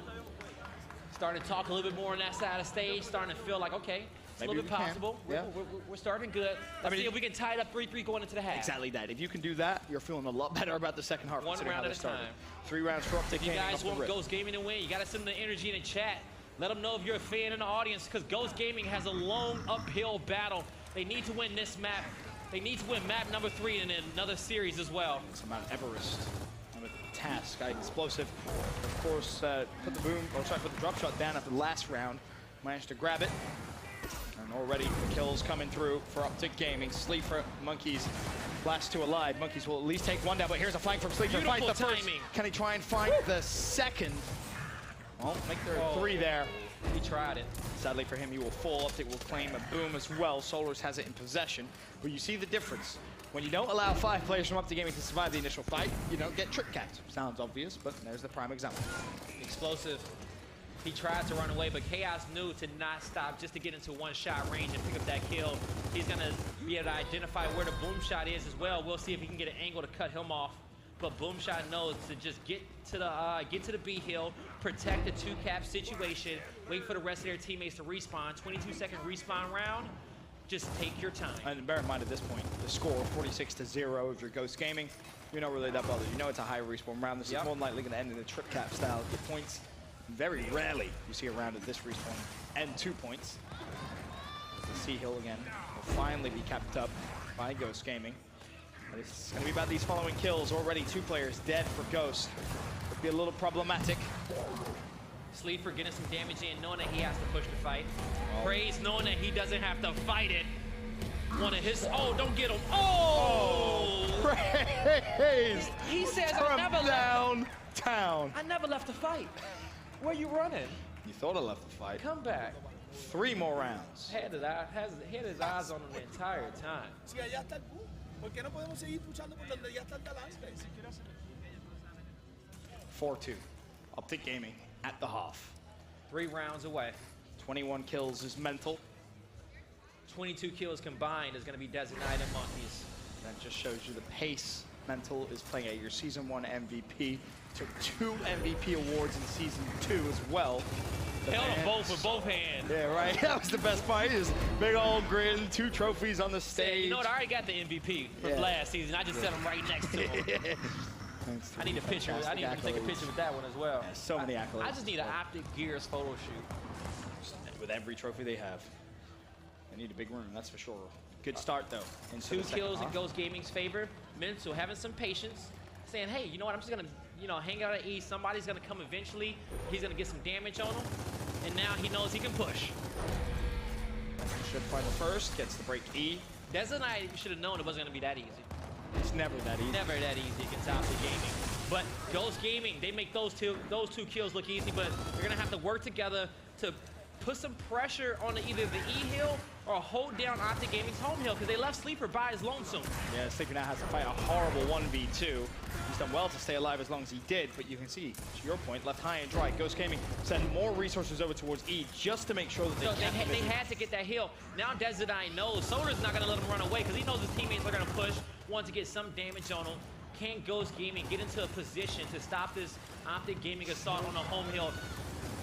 Starting to talk a little bit more on that side of the stage, starting to feel like, okay, it's Maybe a little bit we can. possible. Yeah. We're starting good. Let's see if we can tie it up 3-3 going into the half. Exactly that. If you can do that, you're feeling a lot better about the second half. One considering round how at they a started. time. 3 rounds for Optic If you Gaming guys off the want rip. Ghost Gaming to win, you got to send the energy in the chat. Let them know if you're a fan in the audience, because Ghost Gaming has a long uphill battle. They need to win this map. They need to win map number 3 in another series as well. It's Mount Everest on a task. Explosive, of course, put the drop shot down after the last round. Managed to grab it. And already the kills coming through for Optic Gaming. Sleeper, Monkeys, last 2 alive. Monkeys will at least take 1 down, but here's a flank from Sleeper. Beautiful Finds the first. timing. Can he try and find the second? Well, make there 3 there. He tried it. Sadly for him, he will fall. Optic will claim a boom as well. Solars has it in possession. But you see the difference. When you don't allow 5 players from Optic Gaming to survive the initial fight, you don't get trick capped. Sounds obvious, but there's the prime example. Explosive. He tried to run away, but Chaos knew to not stop, just to get into 1-shot range and pick up that kill. He's going to be able to identify where the boom shot is as well. We'll see if he can get an angle to cut him off. But Boomshot knows to just get to the B hill, protect the 2-cap situation, wait for the rest of their teammates to respawn. 22-second respawn round. Just take your time. And bear in mind at this point, the score 46-0 if you're Ghost Gaming. You're not really that bothered. You know it's a high respawn round. This is more than likely going to end in a trip cap style. Get points. Very rarely you see a round at this respawn and 2 points. The C hill again will finally be capped up by Ghost Gaming. But it's going to be about these following kills. Already 2 players dead for Ghost. Could be a little problematic. Sleeper getting some damage in, knowing that he has to push the fight. Praise knowing that he doesn't have to fight it. One of his, don't get him. Praise! He says, from I never downtown. I never left the fight. Where you running? You thought I left the fight. Come back. 3 more rounds. Had his eyes on him the entire time. Si allá está el boom, ¿por qué no podemos seguir luchando por donde ya está el balance? 4-2. Optic Gaming at the half. 3 rounds away. 21 kills is mental. 22 kills combined is going to be designated Monkeys. That just shows you the pace mental is playing at your Season 1 MVP. Took 2 MVP awards in Season 2 as well. Held them both with both hands. Yeah, right. That was the best part. Just big old grin, 2 trophies on the stage. You know what? I already got the MVP from last season. I just set him right next to him. I need a picture. I need to take a picture with that one as well. Yeah, so many accolades. I just need an Optic Gears photo shoot. With every trophy they have. They need a big room, that's for sure. Good start, though. 2 kills in Ghost Gaming's favor. Mental having some patience. Saying, hey, you know what? I'm just going to, hang out at E. Somebody's going to come eventually. He's going to get some damage on him. And now he knows he can push. Should find the first, gets the break E. Des and I should have known it wasn't going to be that easy. It's never that easy. Never that easy against Optic Gaming. But Ghost Gaming, they make those two kills look easy, but they're going to have to work together to put some pressure on either the E hill or hold down Optic Gaming's home hill, because they left Sleeper by his lonesome. Yeah, Sleeper now has to fight a horrible 1v2. He's done well to stay alive as long as he did, but you can see, to your point, left high and dry. Ghost Gaming send more resources over towards E just to make sure that they had to get that hill. Now Desidine knows. Solar's not going to let him run away, because he knows his teammates are going to push, want to get some damage on him. Can Ghost Gaming get into a position to stop this Optic Gaming assault on the home hill?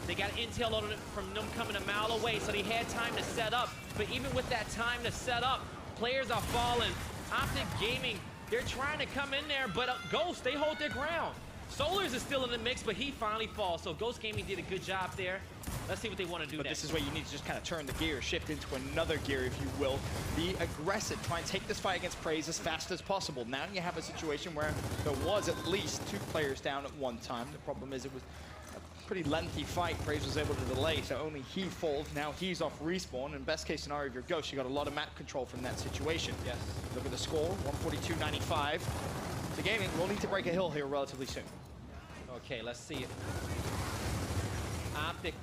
They got intel on it from them coming a mile away, so they had time to set up. But even with that time to set up, players are falling. Optic Gaming, they're trying to come in there, but Ghost, they hold their ground. Solars is still in the mix, but he finally falls. So Ghost Gaming did a good job there. Let's see what they want to do But next. this is where you need to just kind of turn the gear, shift into another gear, if you will. Be aggressive. Try and take this fight against Praise as fast as possible. Now you have a situation where there was at least 2 players down at one time. The problem is it was a pretty lengthy fight. Praise was able to delay, so only he falls. Now he's off respawn. And best case scenario, if you're Ghost, you got a lot of map control from that situation. Yes. Look at the score, 142.95. The Gaming will need to break a hill here relatively soon. Okay, let's see it. Optic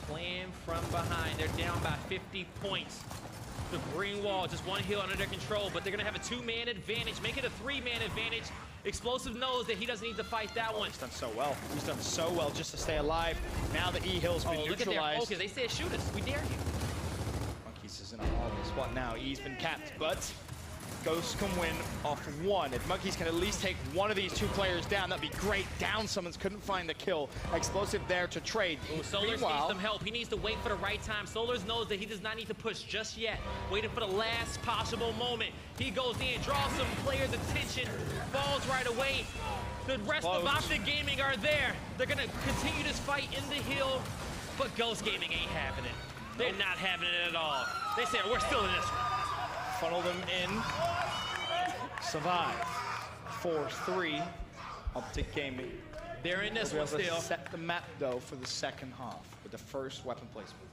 playing from behind. They're down by 50 points. The green wall, just 1 hill under their control, but they're going to have a 2-man advantage, make it a 3-man advantage. Explosive knows that he doesn't need to fight that one. He's done so well. He's done so well just to stay alive. Now the E hill's been look neutralized. at their focus. They said shoot us. We dare you. Monkeys is in a horrible spot now. E's been capped, but Ghosts can win off one. If Monkeys can at least take one of these two players down, that'd be great. Down summons, couldn't find the kill. Explosive there to trade. Ooh, Solars needs some help. He needs to wait for the right time. Solars knows that he does not need to push just yet. Waiting for the last possible moment. He goes in, draws some players' attention, falls right away. The rest of Optic Gaming are there. They're gonna continue this fight in the hill, but Ghost Gaming ain't having it. They're not having it at all. They say, we're still in this one. Funnel them in. Survive. 4-3. Optic Gaming. They're in this one still. Set the map though for the second half with the first weapon placement.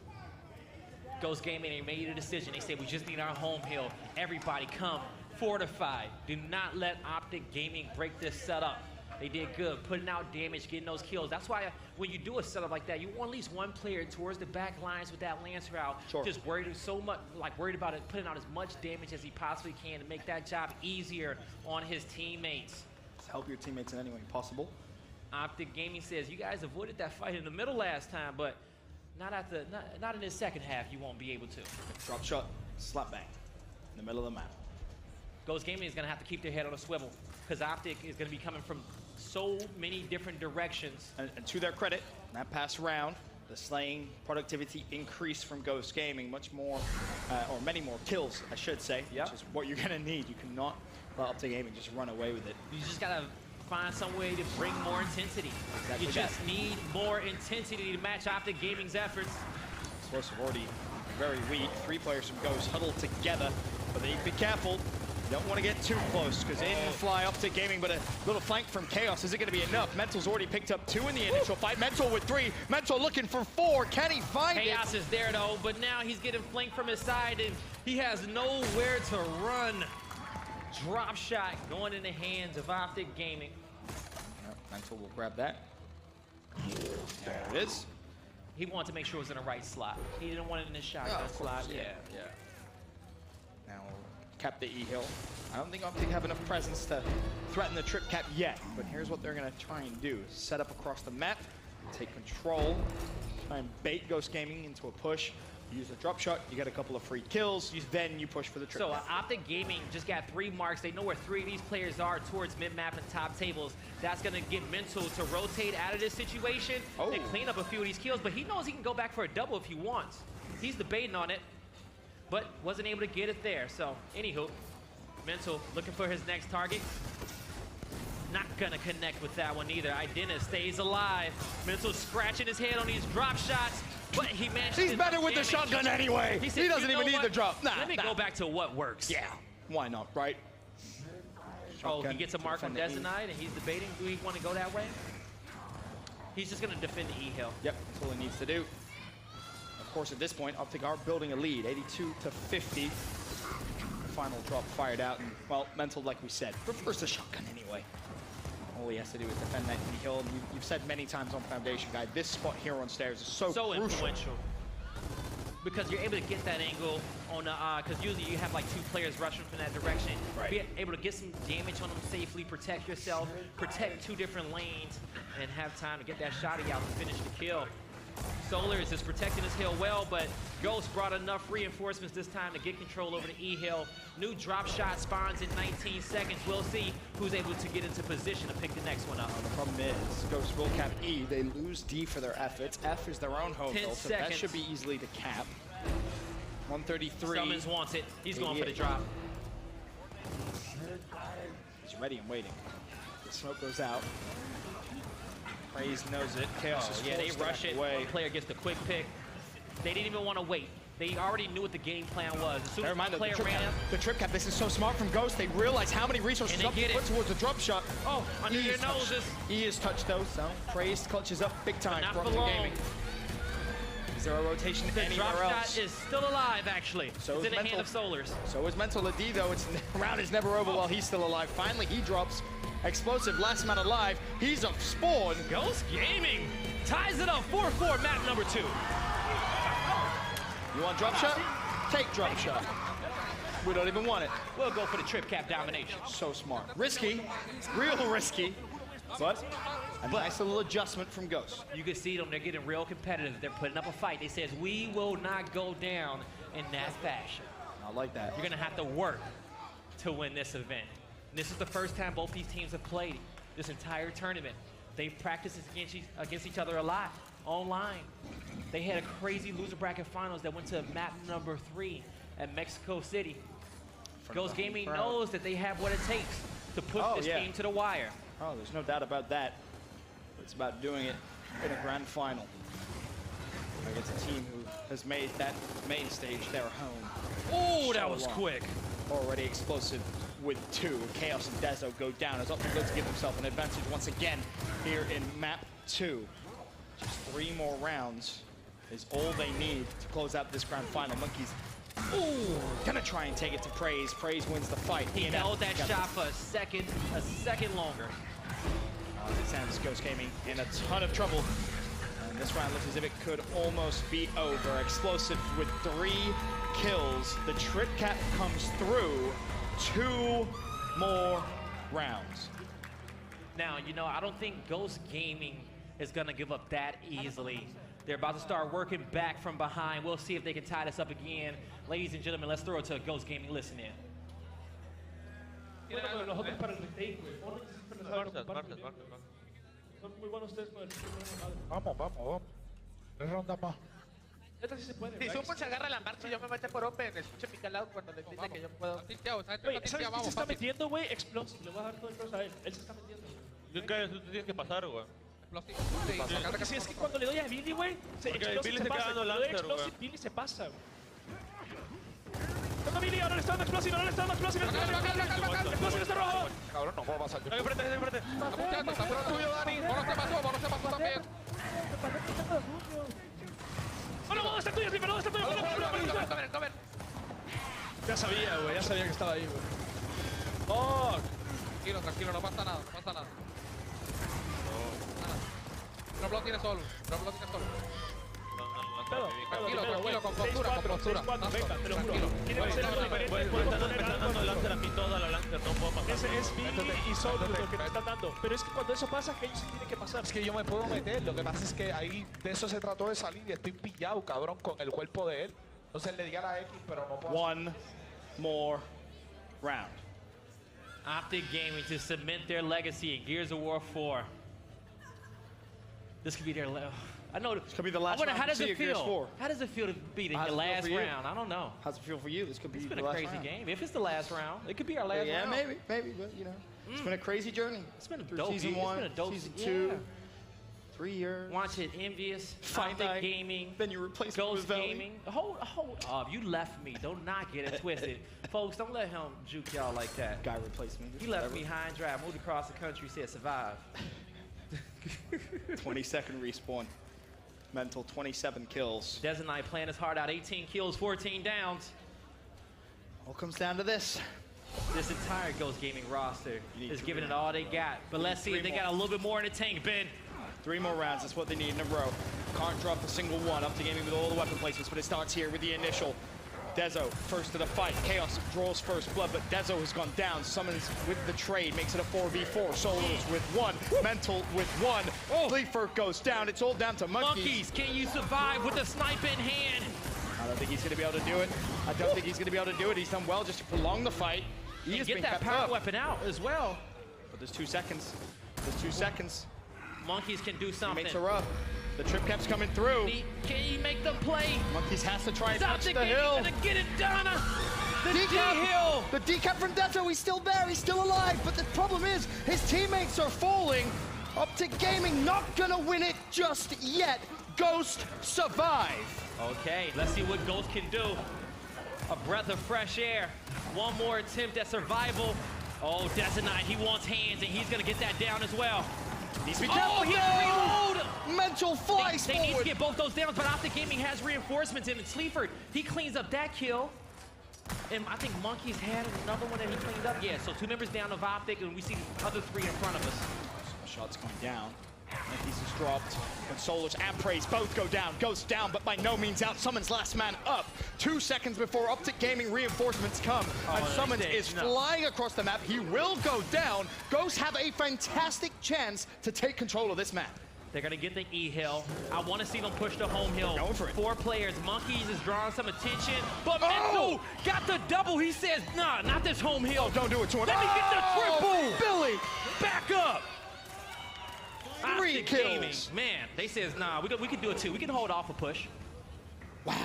Ghost Gaming, they made a decision. They said we just need our home hill. Everybody come, fortify. Do not let Optic Gaming break this setup. They did good, putting out damage, getting those kills. That's why when you do a setup like that, you want at least one player towards the back lines with that Lancer out. Sure. Just worried about it, putting out as much damage as he possibly can to make that job easier on his teammates. Just help your teammates in any way possible. Optic Gaming says you guys avoided that fight in the middle last time, but not in the second half. You won't be able to. Drop shot, slap bang, in the middle of the map. Ghost Gaming is going to have to keep their head on a swivel because Optic is going to be coming from so many different directions. And to their credit, that pass round, the slaying productivity increased from Ghost Gaming, much more, or many more kills, I should say, which is what you're going to need. You cannot let Optic Gaming just run away with it. You just got to find some way to bring more intensity. Exactly. You just need more intensity to match Optic Gaming's efforts. Explosive already very weak. 3 players from Ghost huddled together, but they need to be careful. Don't want to get too close, because in fly Optic Gaming, but a little flank from Chaos. Is it going to be enough? Mental's already picked up 2 in the initial fight. Mental with 3. Mental looking for 4. Can he find it? Chaos is there, though, but now he's getting flanked from his side, and he has nowhere to run. Drop shot going in the hands of Optic Gaming. Yep, Mental will grab that. There it is. He wanted to make sure it was in the right slot. He didn't want it in the shotgun slot. Yeah. Now cap the E-Hill. I don't think Optic have enough presence to threaten the trip cap yet, but here's what they're going to try and do. Set up across the map, take control, try and bait Ghost Gaming into a push. Use a drop shot, you get a couple of free kills, then you push for the trip. So Optic Gaming just got 3 marks. They know where 3 of these players are towards mid-map and top tables. That's going to get Mental to rotate out of this situation and clean up a few of these kills, but he knows he can go back for a double if he wants. He's debating on it, but wasn't able to get it there. So, anywho, Mental looking for his next target. Not gonna connect with that one either. Idena stays alive. Mental scratching his head on these drop shots, but he managed. He's better with the shotgun anyway. He doesn't even need the drop. Let me go back to what works. Yeah, why not, right? Shotgun, he gets a mark on Desinite, and he's debating, do we want to go that way? He's just gonna defend the E-Hill. Yep, that's all he needs to do. Of course, at this point, Optic are building a lead, 82-50. Final drop fired out, and, well, Mental, like we said, prefers the shotgun anyway. All he has to do is defend that hill. And you've said many times on Foundation Guide, this spot here on stairs is so crucial. Influential. Because you're able to get that angle on the, because usually you have like 2 players rushing from that direction. Right. Be able to get some damage on them safely, protect yourself, protect 2 different lanes, and have time to get that shotty out and finish the kill. Solars is protecting his hill well, but Ghost brought enough reinforcements this time to get control over the E-Hill. New drop shot spawns in 19 seconds. We'll see who's able to get into position to pick the next one up. The problem is, Ghost will cap E. They lose D for their efforts. F is their own home hill, so that should be easily to cap. 133. Summons wants it. He's going for the drop. He's ready and waiting. The smoke goes out. Praise knows it. Chaos is yeah, they rush it. One player gets the quick pick. They didn't even want to wait. They already knew what the game plan was. As soon as the player ran up, the trip cap, this is so smart from Ghost. They realize how many resources they put towards the drop shot. Oh, under your noses. He is touched though, so Praise clutches up big time from the gaming. Is there a rotation anywhere else? The drop shot is still alive, actually. So it's in the hand of Solars. So is Mental. A D though. It's round is never over while he's still alive. Finally, he drops. Explosive, last man alive. He's a spawn. Ghost Gaming ties it up 4-4, map number 2. You want drop shot? Take drop shot. We don't even want it. We'll go for the trip cap domination. So smart. Risky, real risky, but a nice little adjustment from Ghost. You can see them, they're getting real competitive. They're putting up a fight. They says, we will not go down in that fashion. I like that. You're gonna have to work to win this event. And this is the first time both these teams have played this entire tournament. They've practiced against each other a lot online. They had a crazy loser bracket finals that went to map number 3 at Mexico City. Ghost Gaming knows that they have what it takes to push this game to the wire. Oh, there's no doubt about that. It's about doing it in a grand final against a team who has made that main stage their home. Oh, that was quick. Already explosive with 2. Chaos and Dezo go down as Optic looks to give himself an advantage once again here in map 2. Just 3 more rounds is all they need to close out this grand final. Monkeys, gonna try and take it to Praise. Praise wins the fight. He held that shot for a second longer. This Ghost Gaming in a ton of trouble. And this round looks as if it could almost be over. Explosive with 3 kills. The Trip Cap comes through. 2 more rounds. Now, you know, I don't think Ghost Gaming is gonna give up that easily. They're about to start working back from behind. We'll see if they can tie this up again. Ladies and gentlemen, let's throw it to Ghost Gaming. Listen in. Vamos, vamos, vamos. 3 rondas más. Si Summon se agarra la marcha y yo me meto por Open, escuche mi calado cuando le dice que yo puedo. ¿Sabes qué se está metiendo, güey? Explosive. Le voy a dar todo el cross a él. Él se está metiendo. Tú tienes que pasar, güey. Sí, es que cuando le doy a Billy, güey, Explosive se pasa. Cuando le doy a Explosive, Billy se pasa, güey. ¡Toma Billy! ¡Ahora le está dando Explosive! ¡Ahora le está dando Explosive! ¡Explosive está rojo! Cabrón, no puedo pasar. Enfrente. Está por el tuyo, Dani. Bono se pasó también. ¡No, está tuyo, Slipper! ¡No, está tuyo! Cover. Ya sabía, güey. Ya sabía que estaba ahí, güey. ¡Oh! Tranquilo, no pasa nada. No lo tiene solo. Tranquilo, con postura. Venga, te lo juro. Quieren hacer algo diferente. Ese es Billy y Solo lo que te están dando. Pero es que cuando eso pasa, que ellos se tienen que pasar. Es que yo me puedo meter, lo que pasa es que ahí de eso se trató de salir y estoy pillado, cabrón, con el cuerpo de él. Entonces le di a la X, pero no puedo. 1 more round. Optic Gaming to cement their legacy in Gears of War 4. This could be their I know this could be the last round. How does it Gears feel? 4. How does it feel to be the last round? I don't know. How's it feel for you? This could be It's been the a last crazy round. game. If it's the last round, it could be our last round. Yeah, maybe, but you know, it's been a crazy journey. It's been a Through dope season year. 1, It's been a dope season 2, yeah. 3 years. Watch it, Envious, Fight Optic night, Gaming, then you replace Ghost with Valley. Gaming. Hold up, you left me. Do not get it twisted. Folks, don't let him juke y'all like that. Guy replaced me. He left me high and dry, moved across the country, said survive. 22nd respawn. Mental 27 kills. Des and I playing his heart out, 18 kills, 14 downs. All comes down to this. This entire Ghost Gaming roster is giving it all they got. But let's see if they got a little bit more in the tank, Ben. 3 more rounds, that's what they need in a row. Can't drop a single one. Up to Gaming with all the weapon placements, but it starts here with the initial. Dezo, first to the fight. Chaos draws first blood, but Dezo has gone down. Summons with the trade, makes it a 4v4. Solos with 1, Mental with 1. Leafer goes down. It's all down to Monkeys. Can you survive with a snipe in hand? I don't think he's going to be able to do it. He's done well just to prolong the fight. He has get been that kept power up. weapon out as well. But there's 2 seconds. Monkeys can do He something. makes her up. The trip cap's coming through. Can he make the play? Monkeys has to try and Is touch Optic the hill. gonna get it done? The decap, the decap from Dezo, he's still there, he's still alive, but the problem is his teammates are falling. Optic Gaming not gonna win it just yet. Ghost survive. Okay, let's see what Ghost can do. A breath of fresh air. One more attempt at survival. Oh, Detonite, he wants hands, and he's gonna get that down as well. Needs to be careful. He reload! Mental flies They forward. need to get both those downs, but Optic Gaming has reinforcements in it. Sleaford, he cleans up that kill. And I think Monkeys had another one that he cleaned up. Yeah, so 2 members down of Optic, and we see the other 3 in front of us. Shots going down. Monkeys is dropped. And Solars and Praise both go down. Ghost down, but by no means out. Summons last man up. 2 seconds before Optic Gaming reinforcements come. And Summons is flying across the map. He will go down. Ghosts have a fantastic chance to take control of this map. They're gonna get the E-Hill. I want to see them push the home hill. Going for it. 4 players. Monkeys is drawing some attention, but Mental got the double. He says, nah, not this home hill. Don't do it to him. Let me get the triple. Billy, Back up. 3 Optic kills. Gaming. Man, they says, nah, we can do it too. We can hold off a push. Wow.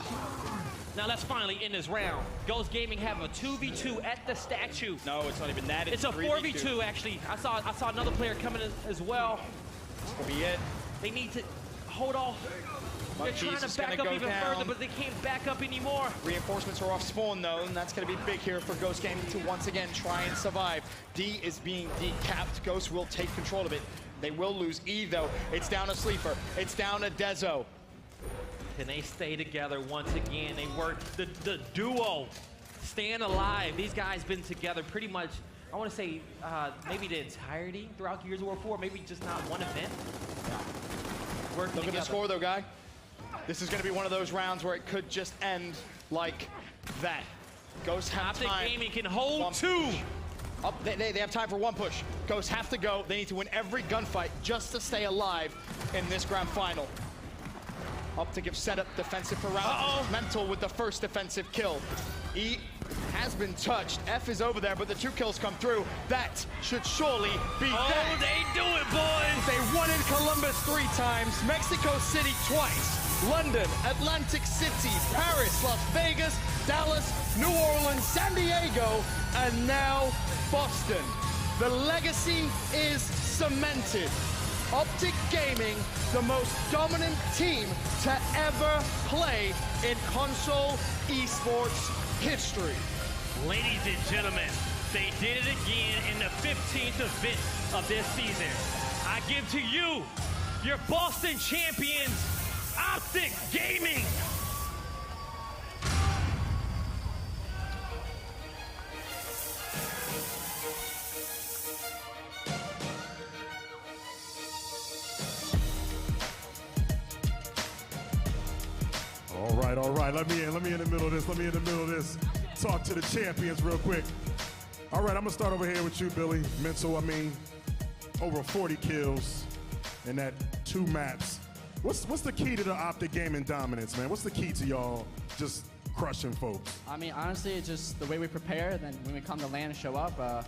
Now let's finally end this round. Ghost Gaming have a 2v2 at the statue. No, it's not even that. It's a 4v2 actually. I saw another player coming in as well. This will be it. They need to hold off. They're Monkeys trying is to back gonna up go even down. further, but they can't back up anymore. Reinforcements are off spawn though, and that's going to be big here for Ghost Gaming to once again try and survive. D is being decapped. Ghost will take control of it. They will lose E though. It's down to Sleeper. It's down to Dezo. Can they stay together once again? They work the duo, staying alive. These guys been together pretty much, I want to say maybe the entirety throughout Gears of War 4, maybe just not one event. Working Look at the score though, guy. This is going to be one of those rounds where it could just end like that. Ghosts have Optic time. Gaming can hold One 2. Up, they have time for 1 push. Ghosts have to go. They need to win every gunfight just to stay alive in this grand final. Optic have set up defensive for round. Mental with the first defensive kill. E has been touched. F is over there, but the 2 kills come through. That should surely be that. They do it, boys! They won in Columbus 3 times, Mexico City twice, London, Atlantic City, Paris, Las Vegas, Dallas, New Orleans, San Diego, and now Boston. The legacy is cemented. Optic Gaming, the most dominant team to ever play in console esports history. Ladies and gentlemen, they did it again in the 15th event of this season. I give to you, your Boston champions, Optic Gaming. All right. Let me in the middle of this. Talk to the champions real quick. All right, I'm gonna start over here with you, Billy. Mental, over 40 kills in that 2 maps. What's the key to the Optic Gaming dominance, man? What's the key to y'all just crushing folks? Honestly, it's just the way we prepare. Then when we come to land and show up,